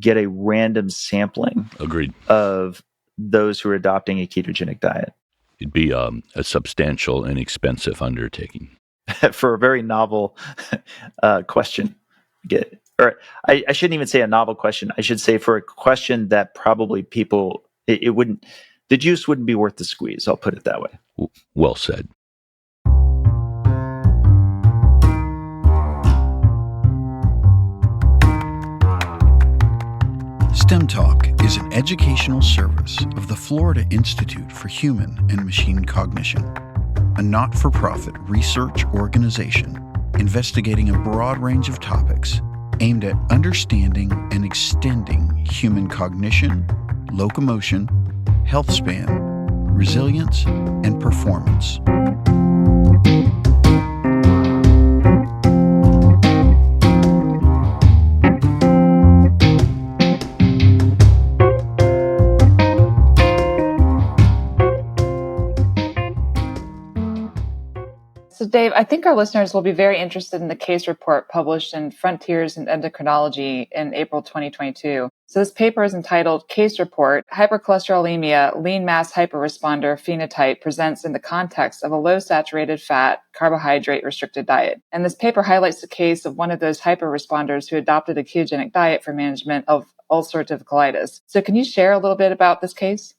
get a random sampling. Agreed. Of those who are adopting a ketogenic diet. It'd be a substantial and expensive undertaking. For a very novel question. I shouldn't even say a novel question. I should say for a question that probably the juice wouldn't be worth the squeeze. I'll put it that way. Well said. STEM Talk is an educational service of the Florida Institute for Human and Machine Cognition, a not-for-profit research organization investigating a broad range of topics aimed at understanding and extending human cognition, locomotion, health span, resilience, and performance. So Dave, I think our listeners will be very interested in the case report published in Frontiers in Endocrinology in April 2022. So this paper is entitled Case Report, Hypercholesterolemia, Lean Mass Hyperresponder Phenotype Presents in the Context of a Low Saturated Fat, Carbohydrate Restricted Diet. And this paper highlights the case of one of those hyperresponders who adopted a ketogenic diet for management of ulcerative colitis. So can you share a little bit about this case?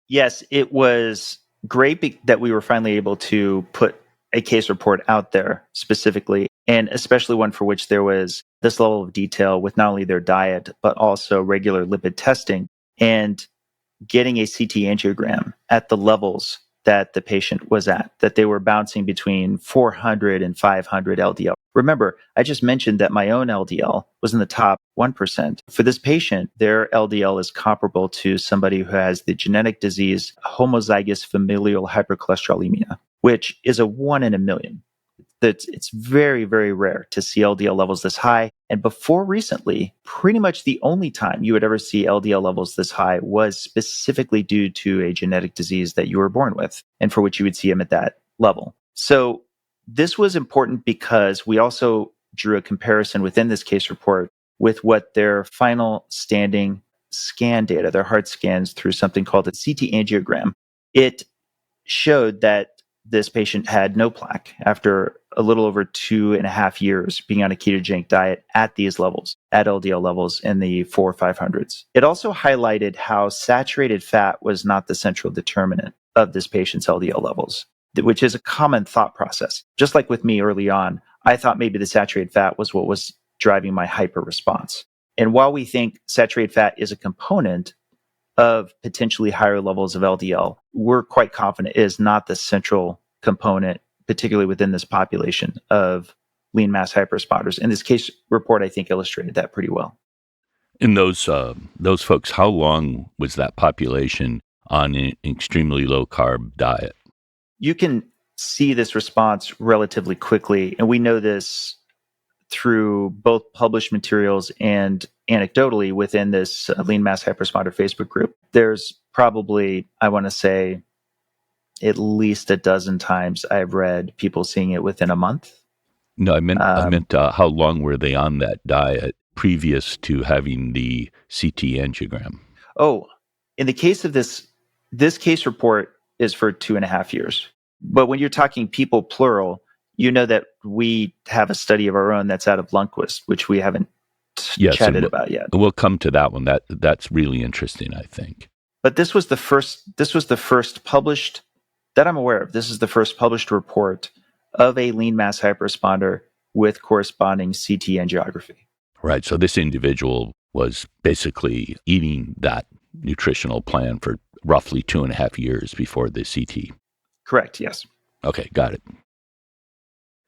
Yes, it was great that we were finally able to put a case report out there specifically, and especially one for which there was this level of detail with not only their diet, but also regular lipid testing and getting a CT angiogram at the levels that the patient was at, that they were bouncing between 400 and 500 LDL. Remember, I just mentioned that my own LDL was in the top 1%. For this patient, their LDL is comparable to somebody who has the genetic disease homozygous familial hypercholesterolemia, which is a 1 in a million. It's very, very rare to see LDL levels this high. And before recently, pretty much the only time you would ever see LDL levels this high was specifically due to a genetic disease that you were born with and for which you would see them at that level. So this was important because we also drew a comparison within this case report with what their final standing scan data, their heart scans through something called a CT angiogram. It showed that this patient had no plaque after a little over 2.5 years being on a ketogenic diet at these levels, at LDL levels in the 400 or 500s. It also highlighted how saturated fat was not the central determinant of this patient's LDL levels, which is a common thought process. Just like with me early on, I thought maybe the saturated fat was what was driving my hyper response. And while we think saturated fat is a component of potentially higher levels of LDL, we're quite confident it is not the central component, particularly within this population of lean mass hyperresponders. And this case report, I think, illustrated that pretty well. In those folks, how long was that population on an extremely low carb diet? You can see this response relatively quickly, and we know this through both published materials and anecdotally within this Lean Mass Hyperresponder Facebook group. There's probably, I want to say, at least a dozen times I've read people seeing it within a month. No, I meant how long were they on that diet previous to having the CT angiogram? Oh, in the case of this case report is for 2.5 years. But when you're talking people plural, you know that we have a study of our own that's out of Lundquist, which we haven't chatted about yet. We'll come to that one. That's really interesting, I think. But this was the first published that I'm aware of. This is the first published report of a lean mass hyperresponder with corresponding CT angiography. Right. So this individual was basically eating that nutritional plan for roughly 2.5 years before the CT. Correct. Yes. Okay. Got it.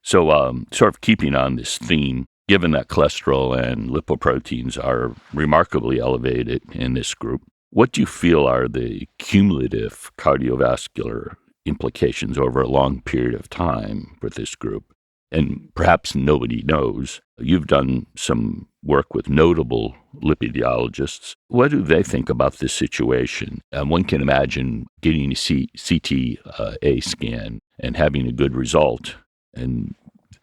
So sort of keeping on this theme, given that cholesterol and lipoproteins are remarkably elevated in this group, what do you feel are the cumulative cardiovascular implications over a long period of time for this group? And perhaps nobody knows. You've done some work with notable lipidologists. What do they think about this situation? One can imagine getting a CTA scan and having a good result. And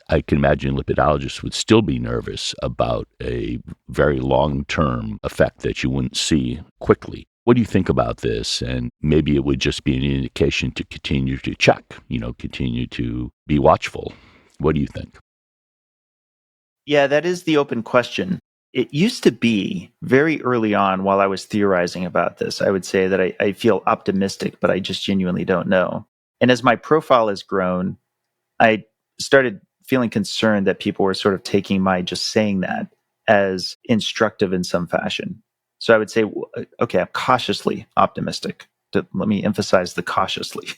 I can imagine lipidologists would still be nervous about a very long-term effect that you wouldn't see quickly. What do you think about this? And maybe it would just be an indication to continue to check, continue to be watchful. What do you think? Yeah, that is the open question. It used to be very early on while I was theorizing about this, I would say that I feel optimistic, but I just genuinely don't know. And as my profile has grown, I started feeling concerned that people were sort of taking my just saying that as instructive in some fashion. So I would say, okay, I'm cautiously optimistic. Let me emphasize the cautiously.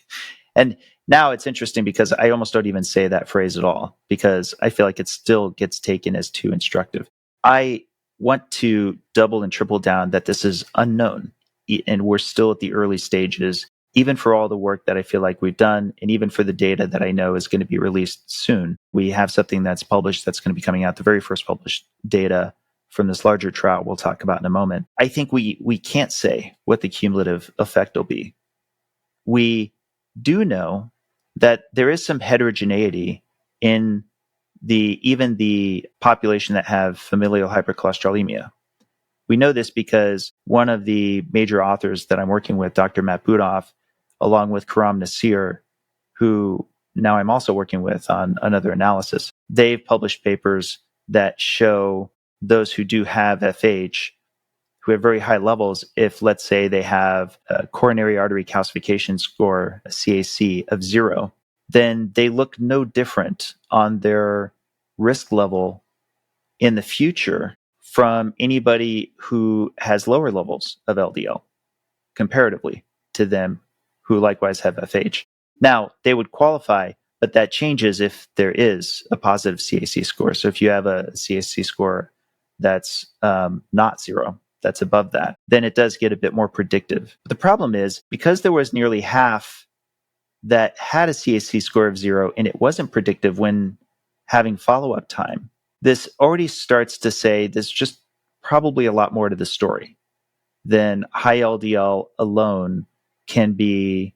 And now it's interesting because I almost don't even say that phrase at all because I feel like it still gets taken as too instructive. I want to double and triple down that this is unknown and we're still at the early stages, even for all the work that I feel like we've done and even for the data that I know is going to be released soon. We have something that's published that's going to be coming out, the very first published data from this larger trial we'll talk about in a moment. I think we can't say what the cumulative effect will be. We do know that there is some heterogeneity in even the population that have familial hypercholesterolemia. We know this because one of the major authors that I'm working with, Dr. Matt Budoff, along with Karam Nasir, who now I'm also working with on another analysis, they've published papers that show those who do have FH, who have very high levels, if let's say they have a coronary artery calcification score, a CAC of 0, then they look no different on their risk level in the future from anybody who has lower levels of LDL comparatively to them who likewise have FH. Now, they would qualify, but that changes if there is a positive CAC score. So if you have a CAC score that's not 0, that's above that, then it does get a bit more predictive. But the problem is, because there was nearly half that had a CAC score of 0 and it wasn't predictive when having follow-up time, this already starts to say there's just probably a lot more to the story than high LDL alone can be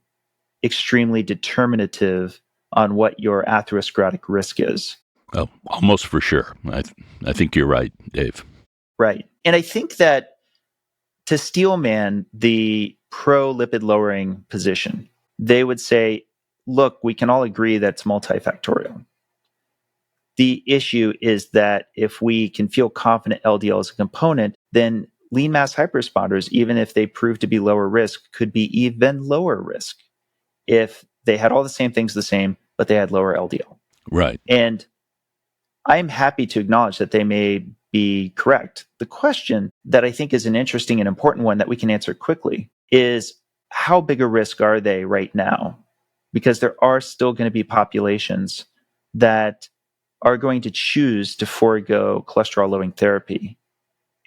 extremely determinative on what your atherosclerotic risk is. Oh, almost for sure. I think you're right, Dave. Right. And I think that to steelman the pro-lipid lowering position, they would say, look, we can all agree that it's multifactorial. The issue is that if we can feel confident LDL is a component, then lean mass hyperresponders, even if they prove to be lower risk, could be even lower risk if they had all the same things the same, but they had lower LDL. Right. And I'm happy to acknowledge that they may be correct. The question that I think is an interesting and important one that we can answer quickly is, how big a risk are they right now? Because there are still going to be populations that are going to choose to forego cholesterol-lowering therapy.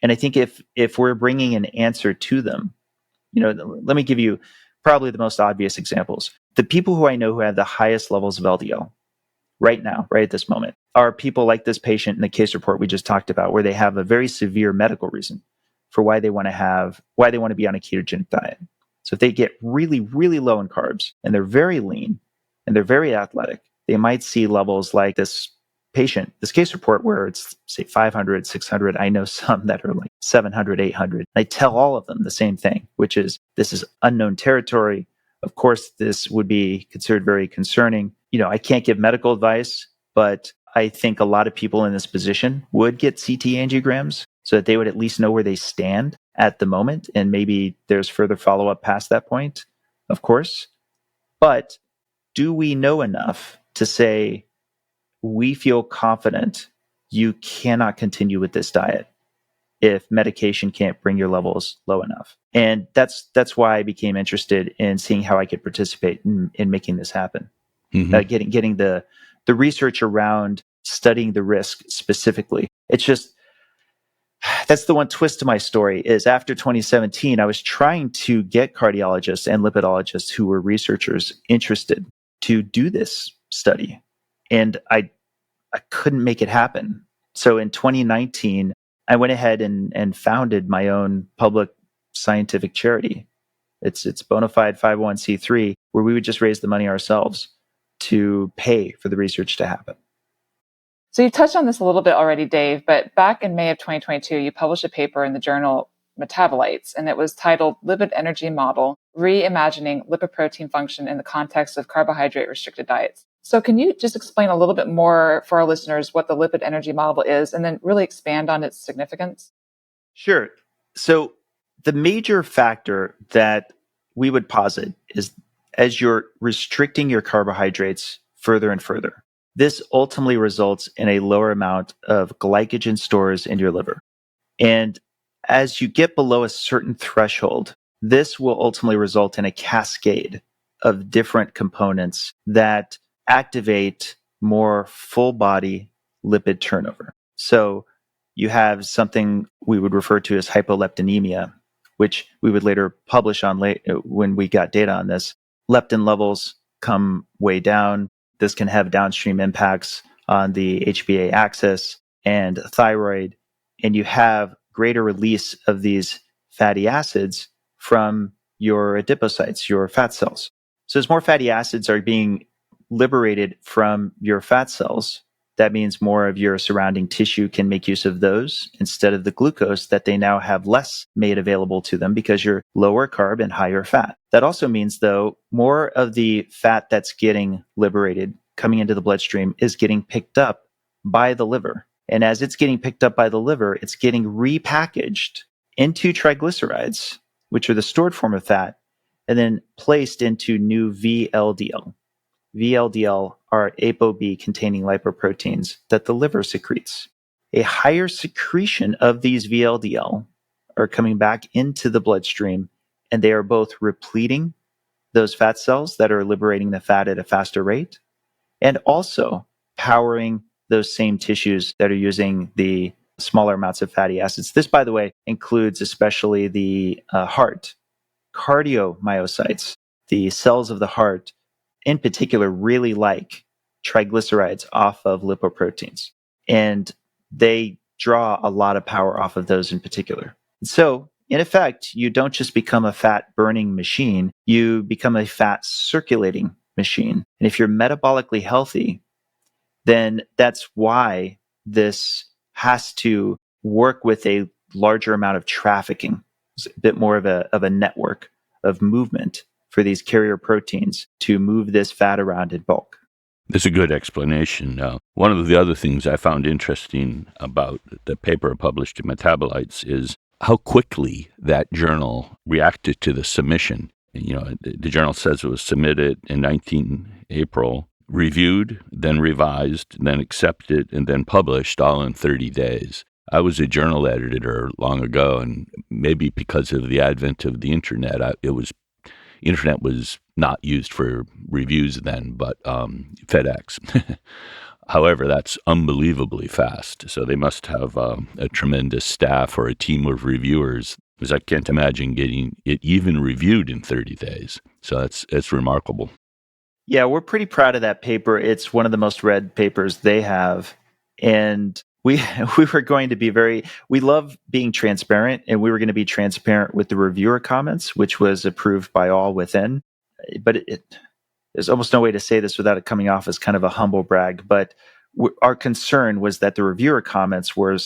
And I think if we're bringing an answer to them, let me give you probably the most obvious examples. The people who I know who have the highest levels of LDL right now, right at this moment, are people like this patient in the case report we just talked about, where they have a very severe medical reason for why they want to be on a ketogenic diet. So if they get really, really low in carbs and they're very lean and they're very athletic, they might see levels like this patient, this case report where it's say 500, 600. I know some that are like 700, 800. I tell all of them the same thing, which is this is unknown territory. Of course, this would be considered very concerning. I can't give medical advice, but I think a lot of people in this position would get CT angiograms so that they would at least know where they stand at the moment. And maybe there's further follow-up past that point, of course. But do we know enough to say, we feel confident you cannot continue with this diet if medication can't bring your levels low enough? And that's why I became interested in seeing how I could participate in making this happen. Mm-hmm. Getting the research around studying the risk specifically. It's just, that's the one twist to my story is after 2017, I was trying to get cardiologists and lipidologists who were researchers interested to do this study. And I couldn't make it happen. So in 2019, I went ahead and founded my own public scientific charity. It's bona fide 501c3, where we would just raise the money ourselves to pay for the research to happen. So you touched on this a little bit already, Dave, but back in May of 2022, you published a paper in the journal Metabolites, and it was titled Lipid Energy Model, Reimagining Lipoprotein Function in the Context of Carbohydrate-Restricted Diets. So can you just explain a little bit more for our listeners what the lipid energy model is, and then really expand on its significance? Sure. So the major factor that we would posit is as you're restricting your carbohydrates further and further, this ultimately results in a lower amount of glycogen stores in your liver. And as you get below a certain threshold, this will ultimately result in a cascade of different components that activate more full body lipid turnover. So you have something we would refer to as hypoleptinemia, which we would later publish on when we got data on this. Leptin levels come way down. This can have downstream impacts on the HbA axis and thyroid, and you have greater release of these fatty acids from your adipocytes, your fat cells. So as more fatty acids are being liberated from your fat cells, that means more of your surrounding tissue can make use of those instead of the glucose that they now have less made available to them because you're lower carb and higher fat. That also means, though, more of the fat that's getting liberated coming into the bloodstream is getting picked up by the liver. And as it's getting picked up by the liver, it's getting repackaged into triglycerides, which are the stored form of fat, and then placed into new VLDL. VLDL are ApoB containing lipoproteins that the liver secretes. A higher secretion of these VLDL are coming back into the bloodstream, and they are both repleting those fat cells that are liberating the fat at a faster rate, and also powering those same tissues that are using the smaller amounts of fatty acids. This, by the way, includes especially the heart. Cardiomyocytes, the cells of the heart, in particular, really like triglycerides off of lipoproteins. And they draw a lot of power off of those in particular. So, in effect, you don't just become a fat-burning machine, you become a fat-circulating machine. And if you're metabolically healthy, then that's why this has to work with a larger amount of trafficking. It's a bit more of a network of movement for these carrier proteins to move this fat around in bulk. That's a good explanation. One of the other things I found interesting about the paper published in Metabolites is how quickly that journal reacted to the submission. The journal says it was submitted in 19 April, reviewed, then revised, then accepted, and then published all in 30 days. I was a journal editor long ago, and maybe because of the advent of the internet, internet was not used for reviews then, but FedEx. However, that's unbelievably fast. So they must have a tremendous staff or a team of reviewers because I can't imagine getting it even reviewed in 30 days. So that's remarkable. Yeah, we're pretty proud of that paper. It's one of the most read papers they have. And we were going to be we love being transparent, and we were going to be transparent with the reviewer comments, which was approved by all within. But there's almost no way to say this without it coming off as kind of a humble brag. But our concern was that the reviewer comments were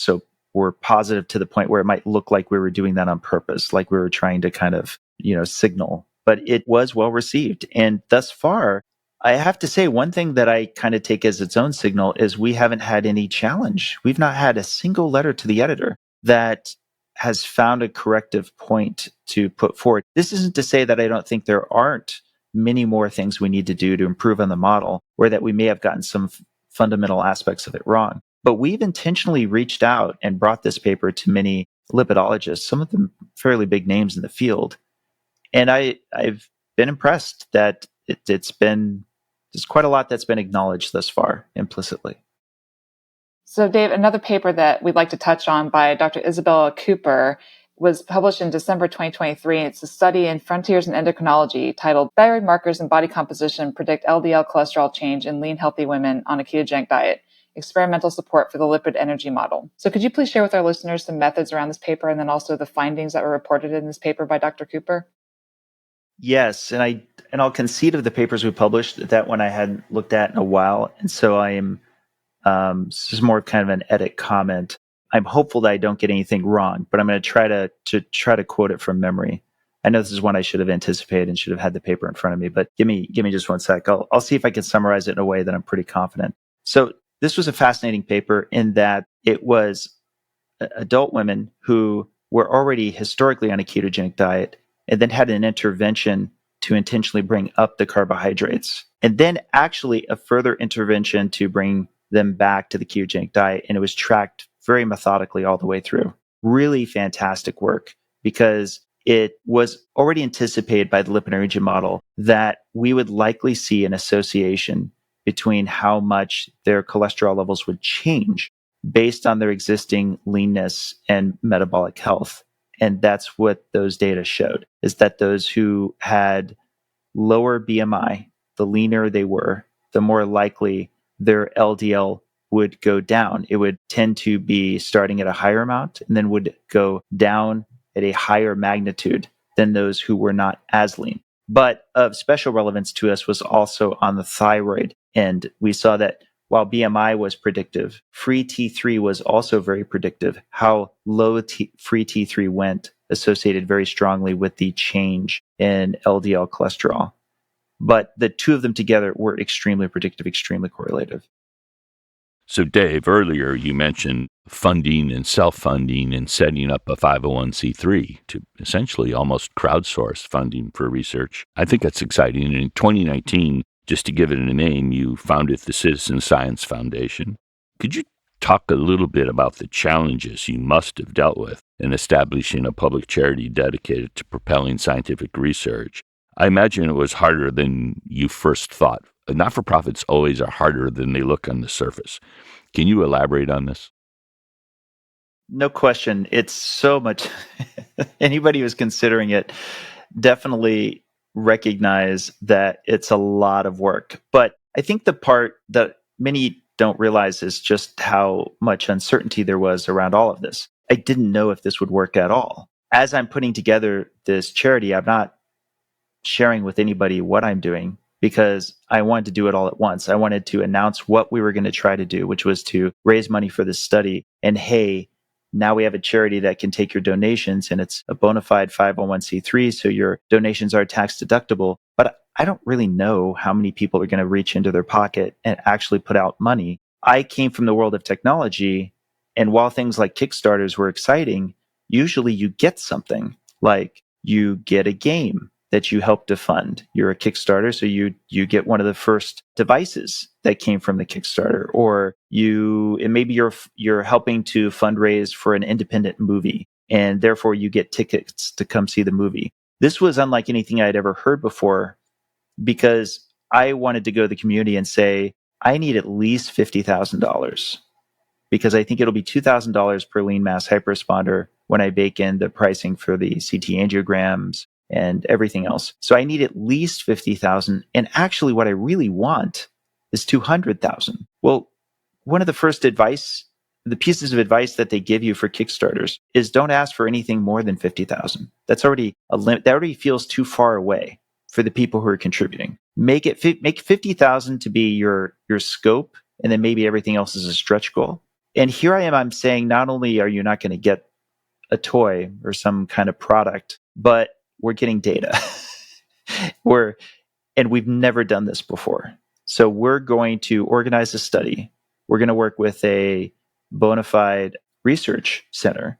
positive to the point where it might look like we were doing that on purpose, like we were trying to kind of, signal. But it was well received. And thus far, I have to say, one thing that I kind of take as its own signal is we haven't had any challenge. We've not had a single letter to the editor that has found a corrective point to put forward. This isn't to say that I don't think there aren't many more things we need to do to improve on the model, or that we may have gotten some fundamental aspects of it wrong. But we've intentionally reached out and brought this paper to many lipidologists, some of them fairly big names in the field. And I've been impressed that there's quite a lot that's been acknowledged thus far implicitly. So, Dave, another paper that we'd like to touch on by Dr. Isabella Cooper was published in December 2023. It's a study in Frontiers in Endocrinology titled Thyroid Markers and Body Composition Predict LDL Cholesterol Change in Lean Healthy Women on a Ketogenic Diet, Experimental Support for the Lipid Energy Model. So could you please share with our listeners the methods around this paper and then also the findings that were reported in this paper by Dr. Cooper? Yes, and I'll concede of the papers we published that one I hadn't looked at in a while, and so I am this is more kind of an edit comment. I'm hopeful that I don't get anything wrong, but I'm going to try to quote it from memory. I know this is one I should have anticipated and should have had the paper in front of me, but give me just one sec. I'll see if I can summarize it in a way that I'm pretty confident. So this was a fascinating paper in that it was adult women who were already historically on a ketogenic diet and then had an intervention to intentionally bring up the carbohydrates, and then actually a further intervention to bring them back to the ketogenic diet. And it was tracked very methodically all the way through. Really fantastic work, because it was already anticipated by the lipid energy model that we would likely see an association between how much their cholesterol levels would change based on their existing leanness and metabolic health. And that's what those data showed, is that those who had lower BMI, the leaner they were, the more likely their LDL would go down. It would tend to be starting at a higher amount and then would go down at a higher magnitude than those who were not as lean. But of special relevance to us was also on the thyroid. And we saw that while BMI was predictive, free T3 was also very predictive. How low free T3 went associated very strongly with the change in LDL cholesterol. But the two of them together were extremely predictive, extremely correlative. So, Dave, earlier you mentioned funding and self-funding and setting up a 501c3 to essentially almost crowdsource funding for research. I think that's exciting. And in 2019, just to give it a name, you founded the Citizen Science Foundation. Could you talk a little bit about the challenges you must have dealt with in establishing a public charity dedicated to propelling scientific research? I imagine it was harder than you first thought. Not-for-profits always are harder than they look on the surface. Can you elaborate on this? No question. It's so much. Anybody who's considering it definitely recognize that it's a lot of work. But I think the part that many don't realize is just how much uncertainty there was around all of this. I didn't know if this would work at all. As I'm putting together this charity, I'm not sharing with anybody what I'm doing, because I wanted to do it all at once. I wanted to announce what we were going to try to do, which was to raise money for this study. And hey, now we have a charity that can take your donations, and it's a bona fide 501c3, so your donations are tax deductible. But I don't really know how many people are going to reach into their pocket and actually put out money. I came from the world of technology, and while things like Kickstarters were exciting, usually you get something, like you get a game that you help to fund. You're a Kickstarter, so you get one of the first devices that came from the Kickstarter, or maybe you're helping to fundraise for an independent movie, and therefore you get tickets to come see the movie. This was unlike anything I'd ever heard before, because I wanted to go to the community and say, I need at least $50,000, because I think it'll be $2,000 per lean mass hyperresponder when I bake in the pricing for the CT angiograms and everything else. So I need at least 50,000. And actually what I really want is 200,000. Well, one of the pieces of advice that they give you for Kickstarters is don't ask for anything more than 50,000. That's already a limit. That already feels too far away for the people who are contributing. Make 50,000 to be your scope, and then maybe everything else is a stretch goal. And here I'm saying not only are you not going to get a toy or some kind of product, but we're getting data. And we've never done this before. So we're going to organize a study. We're going to work with a bona fide research center.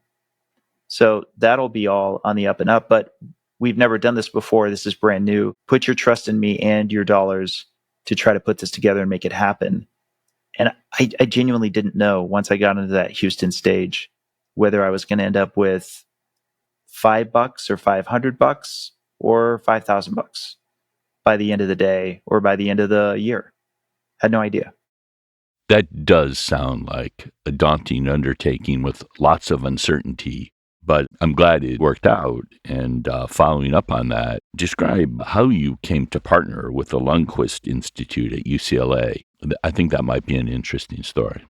So that'll be all on the up and up, but we've never done this before. This is brand new. Put your trust in me and your dollars to try to put this together and make it happen. And I genuinely didn't know once I got into that Houston stage whether I was going to end up with $5 or $500 or $5,000 by the end of the day or by the end of the year. Had no idea. That does sound like a daunting undertaking with lots of uncertainty, but I'm glad it worked out. And following up on that, describe how you came to partner with the Lundquist Institute at UCLA. I think that might be an interesting story.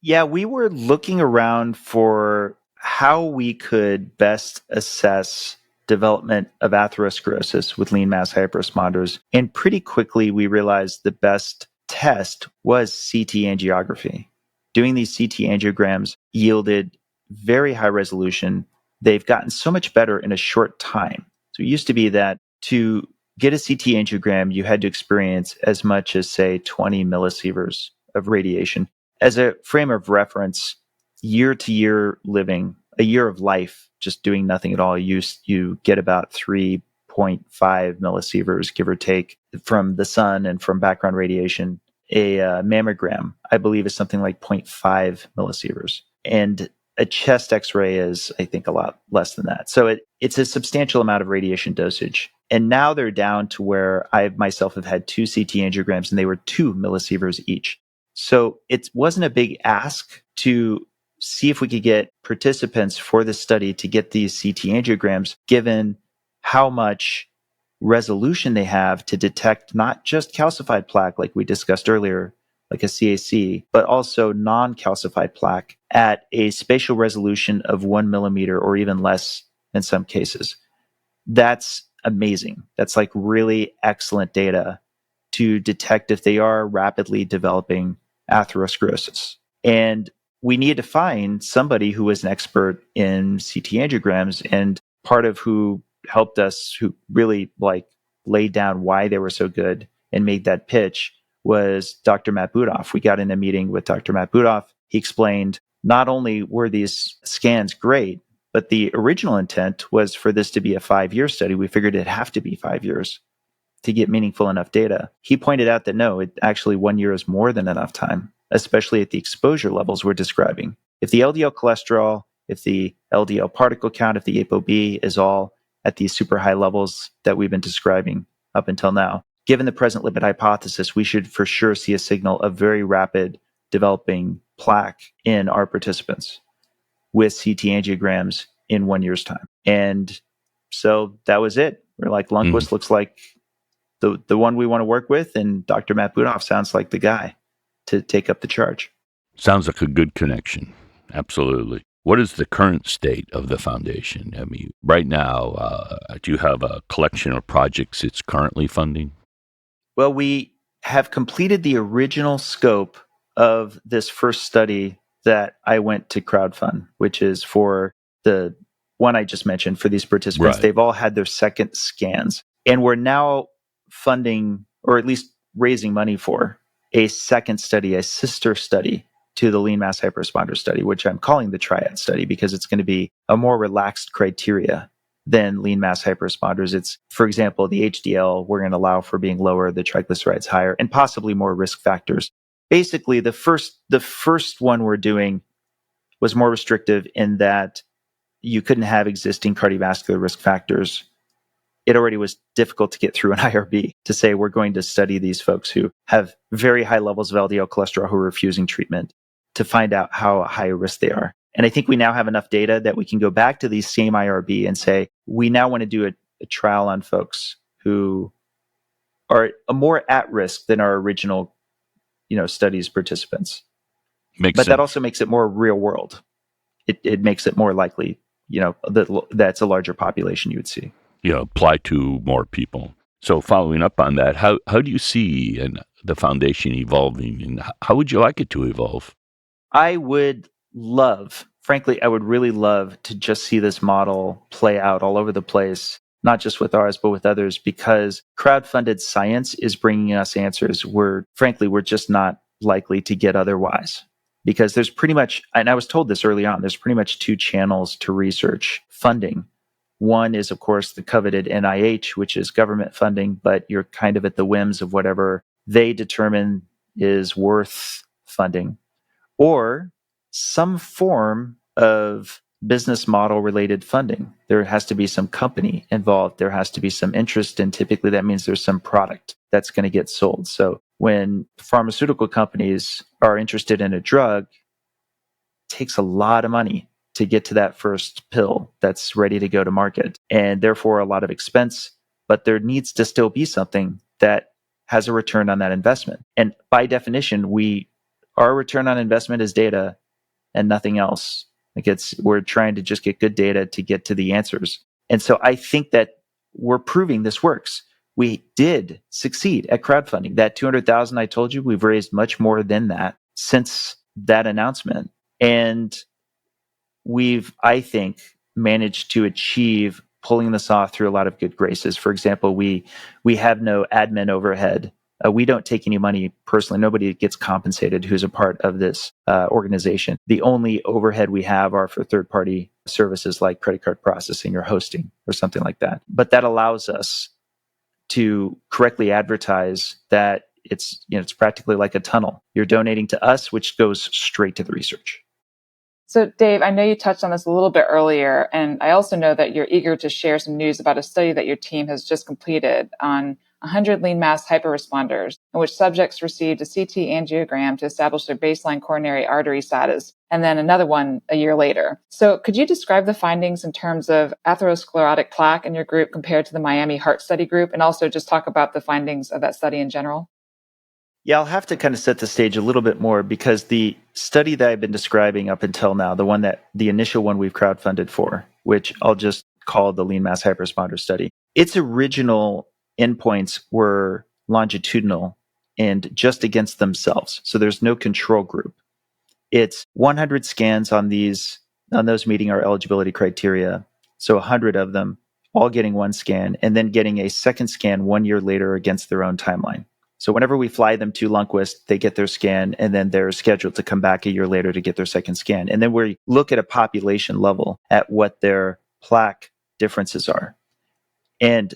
Yeah, we were looking around for how we could best assess development of atherosclerosis with lean mass hyperresponders. And pretty quickly, we realized the best test was CT angiography. Doing these CT angiograms yielded very high resolution. They've gotten so much better in a short time. So it used to be that to get a CT angiogram, you had to experience as much as, say, 20 millisieverts of radiation. As a frame of reference, year-to-year living, a year of life, just doing nothing at all, you get about 3.5 millisieverts, give or take, from the sun and from background radiation. A mammogram, I believe, is something like 0.5 millisieverts. And a chest X-ray is, I think, a lot less than that. So it's a substantial amount of radiation dosage. And now they're down to where I myself have had 2 CT angiograms, and they were 2 millisieverts each. So it wasn't a big ask to see if we could get participants for the study to get these CT angiograms, given how much resolution they have to detect not just calcified plaque, like we discussed earlier, like a CAC, but also non-calcified plaque at a spatial resolution of 1 millimeter or even less in some cases. That's amazing. That's like really excellent data to detect if they are rapidly developing atherosclerosis. And we need to find somebody who is an expert in CT angiograms, and part of who helped us, who really laid down why they were so good and made that pitch, was Dr. Matt Budoff. We got in a meeting with Dr. Matt Budoff. He explained not only were these scans great, but the original intent was for this to be a 5-year study. We figured it'd have to be 5 years to get meaningful enough data. He pointed out that no, it actually 1 year is more than enough time, especially at the exposure levels we're describing. If the LDL cholesterol, if the LDL particle count, if the ApoB is all at these super high levels that we've been describing up until now, given the present lipid hypothesis, we should for sure see a signal of very rapid developing plaque in our participants with CT angiograms in 1 year's time. And so that was it. We're like, Lundquist looks like the one we want to work with, and Dr. Matt Budoff sounds like the guy to take up the charge. Sounds like a good connection. Absolutely. What is the current state of the foundation? I mean, right now, do you have a collection of projects it's currently funding? Well, we have completed the original scope of this first study that I went to crowdfund, which is for the one I just mentioned for these participants. Right. They've all had their second scans. And we're now funding, or at least raising money for, a second study, a sister study to the lean mass hyperresponder study, which I'm calling the triad study because it's going to be a more relaxed criteria than lean mass hyperresponders. It's, for example, the HDL we're going to allow for being lower, the triglycerides higher, and possibly more risk factors. Basically, the first one we're doing was more restrictive in that you couldn't have existing cardiovascular risk factors. It already was difficult to get through an IRB to say we're going to study these folks who have very high levels of LDL cholesterol who are refusing treatment to find out how high risk they are. And I think we now have enough data that we can go back to these same IRB and say, we now want to do a trial on folks who are more at risk than our original, studies participants. Makes But sense. that also makes it more real world. It makes it more likely, that's a larger population you would see. Apply to more people. So following up on that, how do you see the foundation evolving, and how would you like it to evolve? I would really love to just see this model play out all over the place, not just with ours, but with others, because crowdfunded science is bringing us answers we're just not likely to get otherwise. Because there's pretty much, and I was told this early on, there's pretty much two channels to research funding. One is, of course, the coveted NIH, which is government funding, but you're kind of at the whims of whatever they determine is worth funding, or some form of business model related funding. There has to be some company involved. There has to be some interest, and typically that means there's some product that's going to get sold. So when pharmaceutical companies are interested in a drug, it takes a lot of money to get to that first pill that's ready to go to market, and therefore a lot of expense, but there needs to still be something that has a return on that investment. And by definition, our return on investment is data and nothing else. We're trying to just get good data to get to the answers. And so I think that we're proving this works. We did succeed at crowdfunding. That 200,000 I told you, we've raised much more than that since that announcement. And we've, I think, managed to achieve pulling this off through a lot of good graces. For example, we have no admin overhead. We don't take any money personally. Nobody gets compensated who's a part of this organization. The only overhead we have are for third-party services like credit card processing or hosting or something like that. But that allows us to correctly advertise that it's practically like a tunnel. You're donating to us, which goes straight to the research. So, Dave, I know you touched on this a little bit earlier, and I also know that you're eager to share some news about a study that your team has just completed on 100 lean mass hyperresponders, in which subjects received a CT angiogram to establish their baseline coronary artery status, and then another one a year later. So could you describe the findings in terms of atherosclerotic plaque in your group compared to the Miami Heart Study group, and also just talk about the findings of that study in general? Yeah, I'll have to kind of set the stage a little bit more, because the study that I've been describing up until now, the initial one we've crowdfunded for, which I'll just call the lean mass hyperresponder study, its original endpoints were longitudinal and just against themselves. So there's no control group. It's 100 scans on those meeting our eligibility criteria. So 100 of them all getting one scan, and then getting a second scan 1 year later against their own timeline. So whenever we fly them to Lundquist, they get their scan, and then they're scheduled to come back a year later to get their second scan. And then we look at a population level at what their plaque differences are. And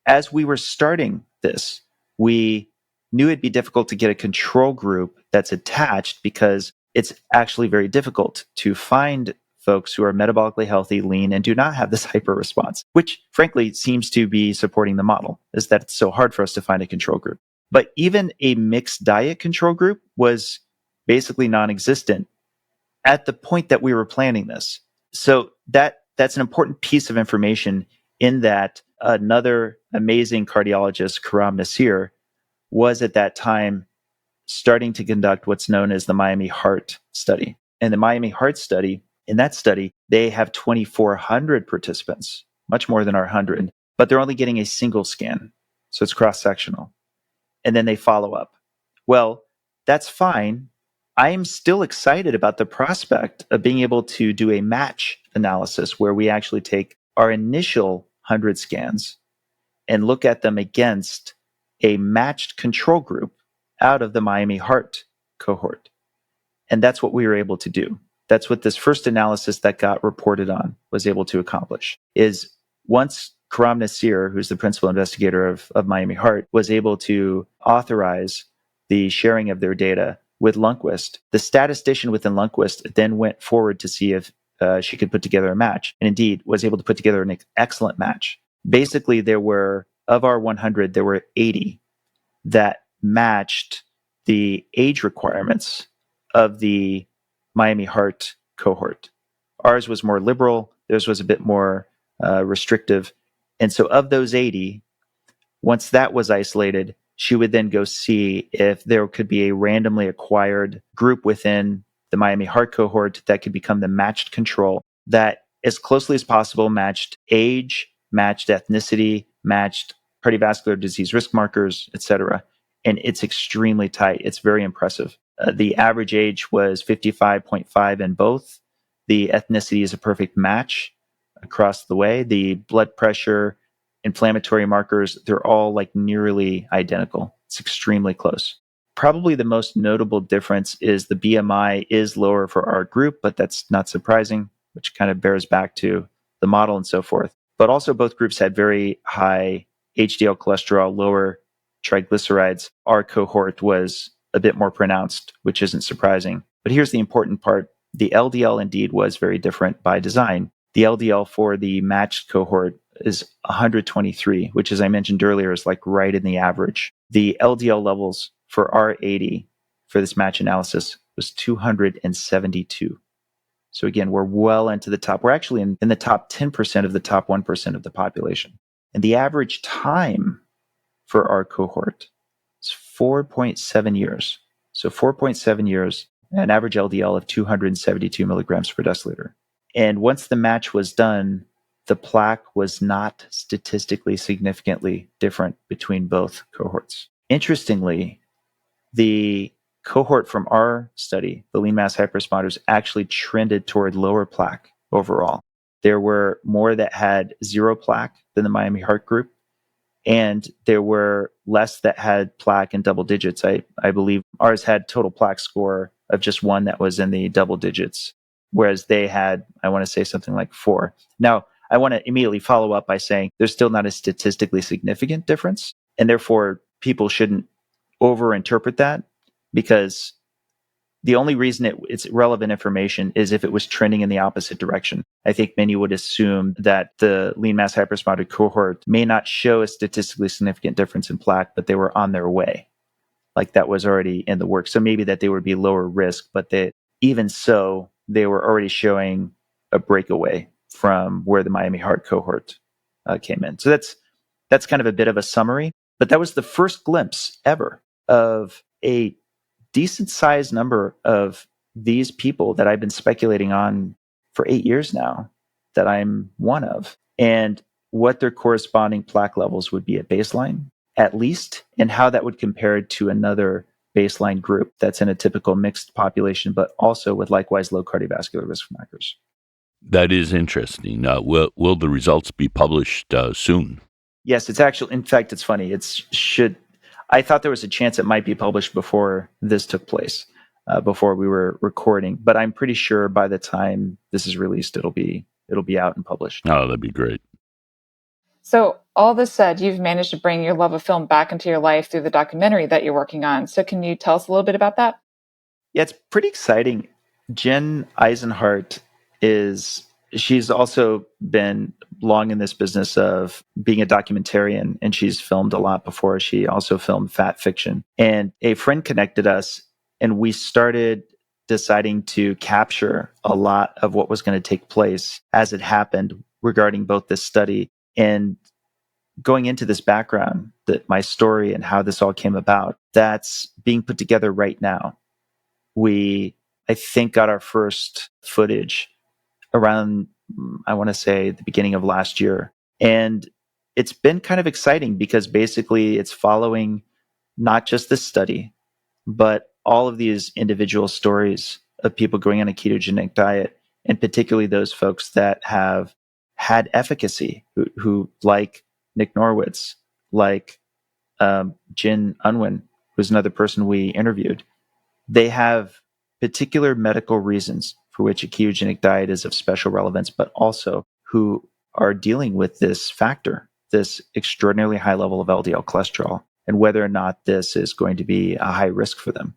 as we were starting this, we knew it'd be difficult to get a control group that's attached, because it's actually very difficult to find folks who are metabolically healthy, lean, and do not have this hyper response, which frankly seems to be supporting the model, is that it's so hard for us to find a control group. But even a mixed diet control group was basically non-existent at the point that we were planning this. So that's an important piece of information, in that another amazing cardiologist, Karam Nasir, was at that time starting to conduct what's known as the Miami Heart Study. And the Miami Heart Study, in that study, they have 2,400 participants, much more than our 100, but they're only getting a single scan. So it's cross-sectional. And then they follow up. Well, that's fine. I am still excited about the prospect of being able to do a match analysis, where we actually take our initial 100 scans and look at them against a matched control group out of the Miami Heart cohort. And that's what we were able to do. That's what this first analysis that got reported on was able to accomplish, is once Karam Nasir, who's the principal investigator of Miami Heart, was able to authorize the sharing of their data with Lundquist, the statistician within Lundquist then went forward to see if she could put together a match, and indeed was able to put together an excellent match. Basically, of our 100, there were 80 that matched the age requirements of the Miami Heart cohort. Ours was more liberal. Theirs was a bit more restrictive. And so of those 80, once that was isolated, she would then go see if there could be a randomly acquired group within the Miami Heart cohort that could become the matched control that as closely as possible matched age, matched ethnicity, matched cardiovascular disease risk markers, etc. And it's extremely tight. It's very impressive. The average age was 55.5 in both. The ethnicity is a perfect match across the way. The blood pressure, inflammatory markers, they're all like nearly identical. It's extremely close. Probably the most notable difference is the BMI is lower for our group, but that's not surprising, which kind of bears back to the model and so forth. But also both groups had very high HDL cholesterol, lower triglycerides. Our cohort was a bit more pronounced, which isn't surprising. But here's the important part. The LDL indeed was very different by design. The LDL for the matched cohort is 123, which, as I mentioned earlier, is like right in the average. The LDL levels for our 80 for this match analysis was 272. So again, we're well into the top. We're actually in the top 10% of the top 1% of the population. And the average time for our cohort is 4.7 years. So 4.7 years, an average LDL of 272 milligrams per deciliter. And once the match was done, the plaque was not statistically significantly different between both cohorts. Interestingly, the cohort from our study, the lean mass hyperresponders, actually trended toward lower plaque overall. There were more that had zero plaque than the Miami Heart group, and there were less that had plaque in double digits. I believe ours had total plaque score of just one that was in the double digits, whereas they had, I want to say something like 4. Now, I want to immediately follow up by saying there's still not a statistically significant difference, and therefore people shouldn't overinterpret that, because the only reason it's relevant information is if it was trending in the opposite direction. I think many would assume that the lean mass hyperresponder cohort may not show a statistically significant difference in plaque, but they were on their way. Like that was already in the works. So maybe that they would be lower risk, but even so, they were already showing a breakaway from where the Miami Heart cohort came in. So that's kind of a bit of a summary, but that was the first glimpse ever of a decent sized number of these people that I've been speculating on for 8 years now, that I'm one of, and what their corresponding plaque levels would be at baseline, at least, and how that would compare to another baseline group that's in a typical mixed population, but also with likewise low cardiovascular risk markers. That is interesting. Will the results be published soon? Yes, it's actually, in fact, it's funny. I thought there was a chance it might be published before this took place, before we were recording, but I'm pretty sure by the time this is released, it'll be out and published. Oh, that'd be great. So all this said, you've managed to bring your love of film back into your life through the documentary that you're working on. So can you tell us a little bit about that? Yeah, it's pretty exciting. Jen Eisenhart she's also been long in this business of being a documentarian, and she's filmed a lot before. She also filmed Fat Fiction. And a friend connected us, and we started deciding to capture a lot of what was going to take place as it happened regarding both this study and going into this background, that my story and how this all came about, that's being put together right now. We, I think, got our first footage around, I want to say, the beginning of last year. And it's been kind of exciting because basically it's following not just this study, but all of these individual stories of people going on a ketogenic diet, and particularly those folks that have had efficacy, who like Nick Norwitz, like Jin Unwin, who's another person we interviewed. They have particular medical reasons for which a ketogenic diet is of special relevance, but also who are dealing with this factor, this extraordinarily high level of LDL cholesterol, and whether or not this is going to be a high risk for them.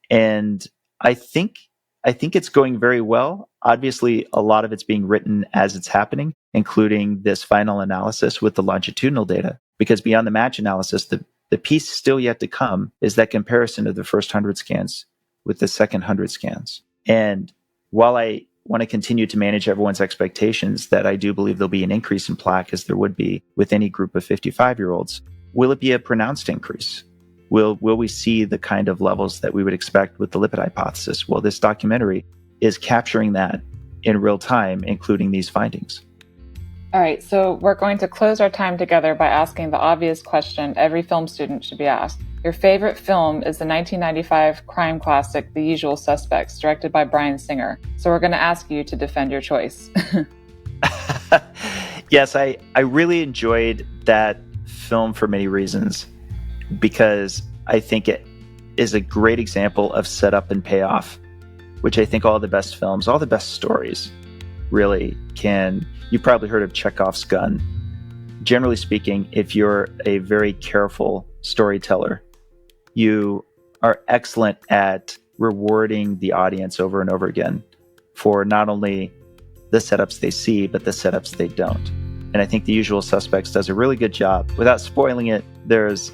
And I think it's going very well. Obviously, a lot of it's being written as it's happening, including this final analysis with the longitudinal data, because beyond the match analysis, the piece still yet to come is that comparison of the first 100 scans with the second 100 scans. And while I want to continue to manage everyone's expectations that I do believe there'll be an increase in plaque, as there would be with any group of 55-year-olds, will it be a pronounced increase? Will we see the kind of levels that we would expect with the lipid hypothesis? Well, this documentary is capturing that in real time, including these findings. All right, so we're going to close our time together by asking the obvious question every film student should be asked. Your favorite film is the 1995 crime classic, The Usual Suspects, directed by Bryan Singer. So we're going to ask you to defend your choice. Yes, I really enjoyed that film for many reasons, because I think it is a great example of setup and payoff, which I think all the best films, all the best stories really can. You've probably heard of Chekhov's gun. Generally speaking, if you're a very careful storyteller, you are excellent at rewarding the audience over and over again for not only the setups they see, but the setups they don't. And I think The Usual Suspects does a really good job. Without spoiling it, there's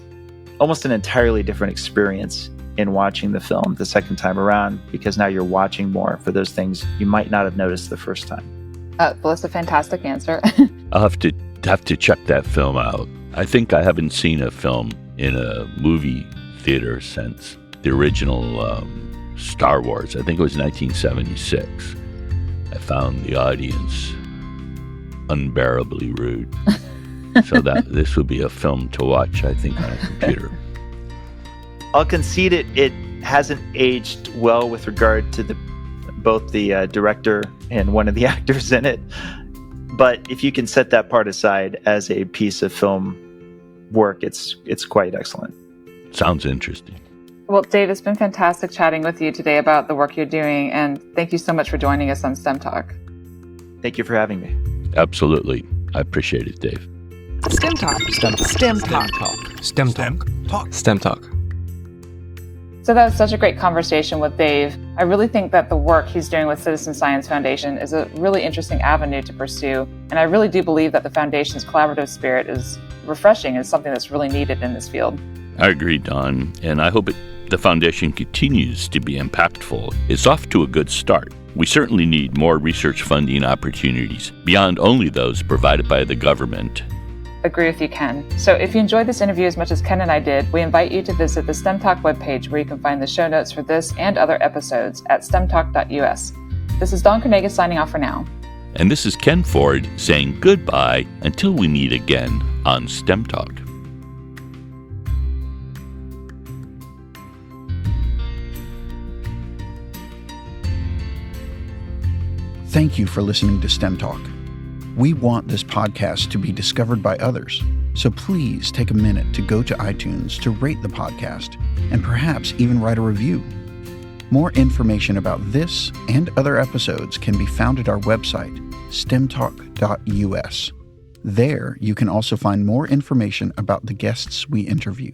almost an entirely different experience in watching the film the second time around, because now you're watching more for those things you might not have noticed the first time. Well, that's a fantastic answer. I'll have to check that film out. I think I haven't seen a film in a movie theater since the original Star Wars. I think it was 1976. I found the audience unbearably rude. So that this would be a film to watch, I think, on a computer. I'll concede it hasn't aged well with regard to both the director and one of the actors in it. But if you can set that part aside as a piece of film work, it's quite excellent. Sounds interesting. Well, Dave, it's been fantastic chatting with you today about the work you're doing, and thank you so much for joining us on STEM Talk. Thank you for having me. Absolutely. I appreciate it, Dave. STEM Talk. STEM Talk. STEM Talk. STEM Talk. STEM Talk. So that was such a great conversation with Dave. I really think that the work he's doing with Citizen Science Foundation is a really interesting avenue to pursue. And I really do believe that the Foundation's collaborative spirit is refreshing and something that's really needed in this field. I agree, Don, and I hope the Foundation continues to be impactful. It's off to a good start. We certainly need more research funding opportunities beyond only those provided by the government. Agree with you, Ken. So if you enjoyed this interview as much as Ken and I did, we invite you to visit the STEM Talk webpage, where you can find the show notes for this and other episodes at stemtalk.us. This is Dawn Carnegie signing off for now. And this is Ken Ford saying goodbye until we meet again on STEM Talk. Thank you for listening to STEM Talk. We want this podcast to be discovered by others, so please take a minute to go to iTunes to rate the podcast and perhaps even write a review. More information about this and other episodes can be found at our website, stemtalk.us. There, you can also find more information about the guests we interview.